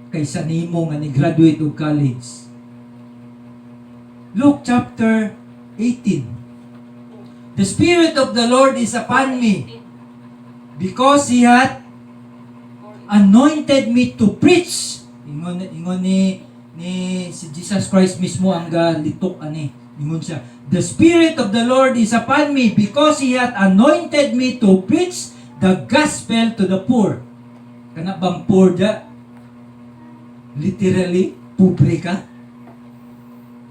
kaysa nimo nga ni graduate og college. Luke chapter 18. The Spirit of the Lord is upon me because He hath anointed me to preach. Ingon ni si Jesus Christ mismo ang galitok ani. Ingon siya, the Spirit of the Lord is upon me because He hath anointed me to preach the gospel to the poor. Kana bang poor da? Literally, pobre ka?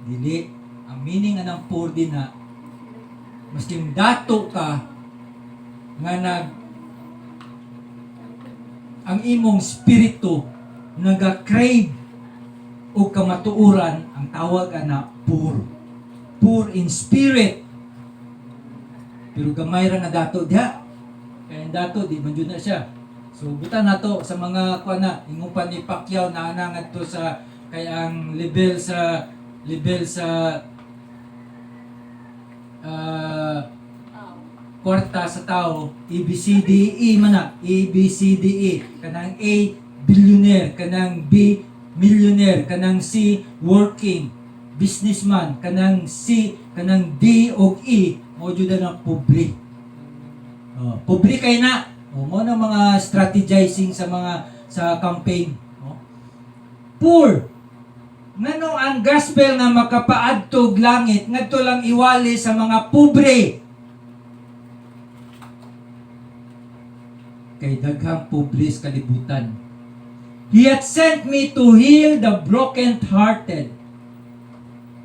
Dili. Ang meaning ng poor din na masking dato ka nga ang imong spirito naga-crave o kamatuuran ang tawag na poor. Poor in spirit. Pero gamay ra na dato diha. Kaya dato di man jud na siya. So buta nato sa mga kuan na ingon pa ni Pacquiao na ana ngadto sa kay ang level sa kwarta sa tao, ABCDE man na, ABCDE. Kanang A, billionaire. Kanang B, millionaire. Kanang C, working, businessman. Kanang C, kanang D o E, mo jud na pobre. Pobre kay na. Mo na mga strategizing sa campaign. Poor. Ngano ang gospel nga makapaadtog langit ngadto lang iwali sa mga pobre. Kay daghang pobres kalibutan. He hath sent me to heal the broken-hearted,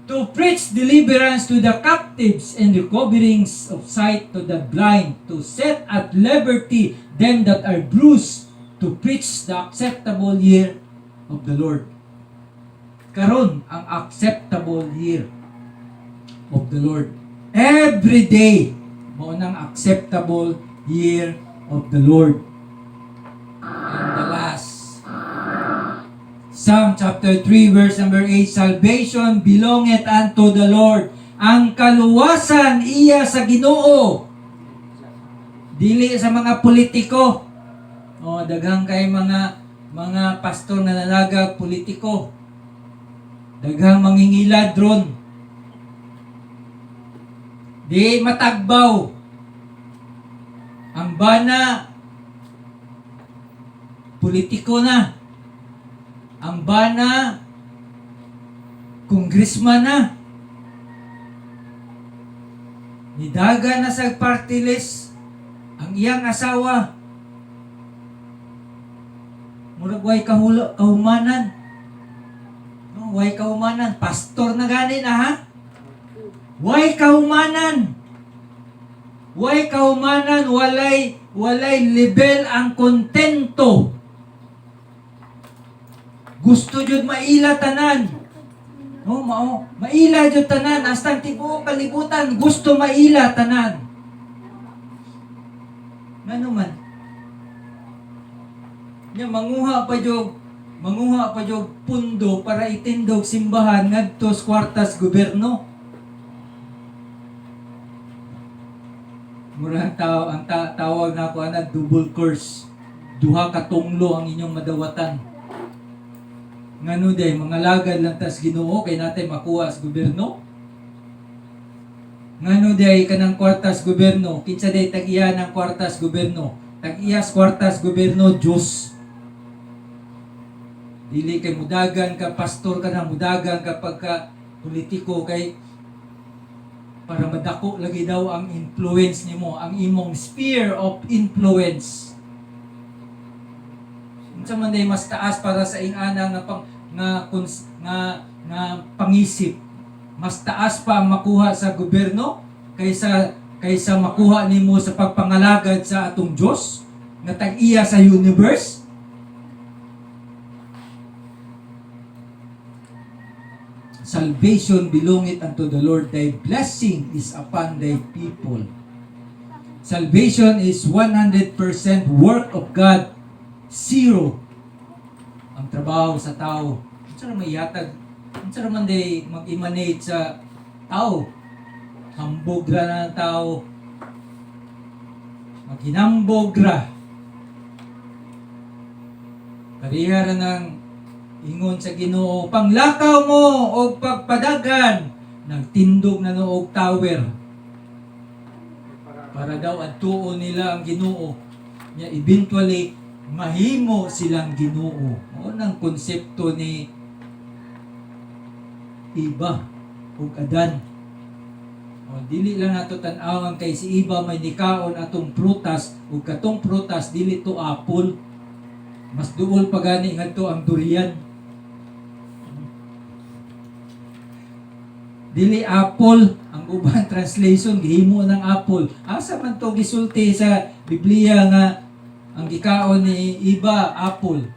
to preach deliverance to the captives and recoverings of sight to the blind, to set at liberty them that are bruised, to preach the acceptable year of the Lord. Karon ang acceptable year of the Lord. Every day mo nang acceptable year of the Lord. And the last, Psalm chapter 3 verse number 8, salvation belongeth unto the Lord. Ang kaluwasan iya sa Ginoo. Dili sa mga politiko. Daghang kay mga pastor na nalaga politiko. Daghang mangingilad ron. Di matagbaw. Ang bana, politiko na. Ang bana, congressman na. Nidaga na sa party list ang iyang asawa. Murag way kahumanan. Way kahumanan. Pastor na gani na ha? Way kahumanan. Way kahumanan. Walay level ang kontento. Gusto jud maila tanan. Maila jud tanan. Hasta tibuok kalibutan. Gusto maila tanan. Ngano man? Nya manguha pa jog pundo para itindog simbahan ngadto sa kwartas gobyerno. Murang tawag na ako double curse. Duha ka tunglo ang inyong madawatan. Ngano day mga lagad lang tas Ginoo kay natin makuha sa gobyerno. Ngano day kanang kwartas gobyerno, kinsa day tag-iya ng kwartas gobyerno. Tag-iya sa kwartas gobyerno Dios. Dili kay mudagan ka pastor ka na mudagan ka pagka politiko kay para madako lagi daw ang influence nimo, ang imong sphere of influence. Unsa man day mas taas para sa ingana nga pangisip. Mas taas pa ang makuha sa gobyerno kaysa makuha nimo sa pagpangalagad sa atong Dios nga tag-iya sa universe. Salvation belongeth unto the Lord, thy blessing is upon thy people. Salvation is 100% work of God, 0 ang trabaho sa tao. Unsa man iyatag, unsa man day mag-emanate sa tao. Hambog ra na ang tao. Maghinambog ra. Kariha ra ng ingon sa Ginoo, panglakaw mo o pagpadagan, nagtindog na noog tower. Para daw adtuon nila ang Ginoo. Nya eventually mahimo silang Ginoo. Mao nang konsepto ni Iba ug Adan. O dili lang nato tan-awan kay si Iba may nikaon atong prutas ug katong prutas dili to apple. Mas duol pa gani ngadto ang durian. Dili apple ang ubang translation gihimo ng apple. Asa man to gisulti sa Biblia nga ang gikaon ni Iba apple.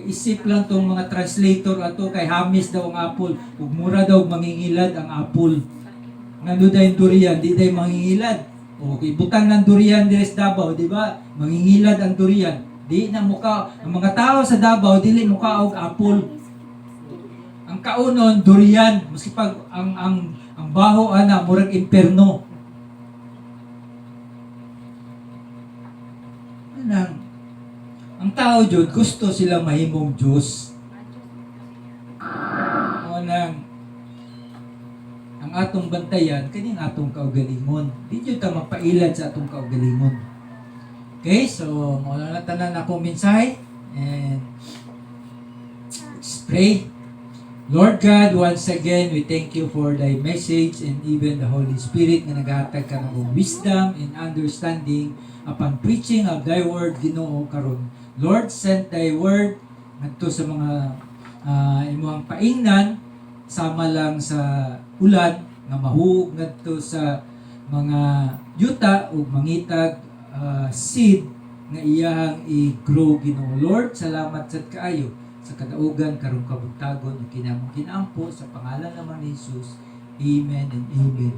Isip lang tong mga translator ato kay hamis daw ang apple ug mura daw mangingilad ang apple. Ngano dayon durian di day mangingilad. Okay, butang ng durian diri sa Davao, di ba? Mangingilad ang durian. Di na muka ang mga tao sa Davao dili muka og apple. Ang kaunon durian, maski pag ang baho ana murag imperno. Anang ang tao jud gusto sila mahimong Dios. Anang ang atong bantayan kaning atong kaugalingon. Di jud ta mapailad sa atong kaugalingon. Okay, so mao na tanan ako mensahe and let's pray. Lord God, once again, we thank you for thy message and even the Holy Spirit na naghatag ka ng wisdom and understanding upon preaching of thy word, Ginoo karon. Lord, send thy word ngadto sa mga imuhang paingnan sama lang sa ulan nga mahug ngadto sa mga yuta ug mangitag seed nga iyang i-grow, Ginoo. Lord, salamat sad kaayo sa kadaugan karong kabuntagon ug kinamong kinampo sa pangalan naman ni Jesus. Amen and amen.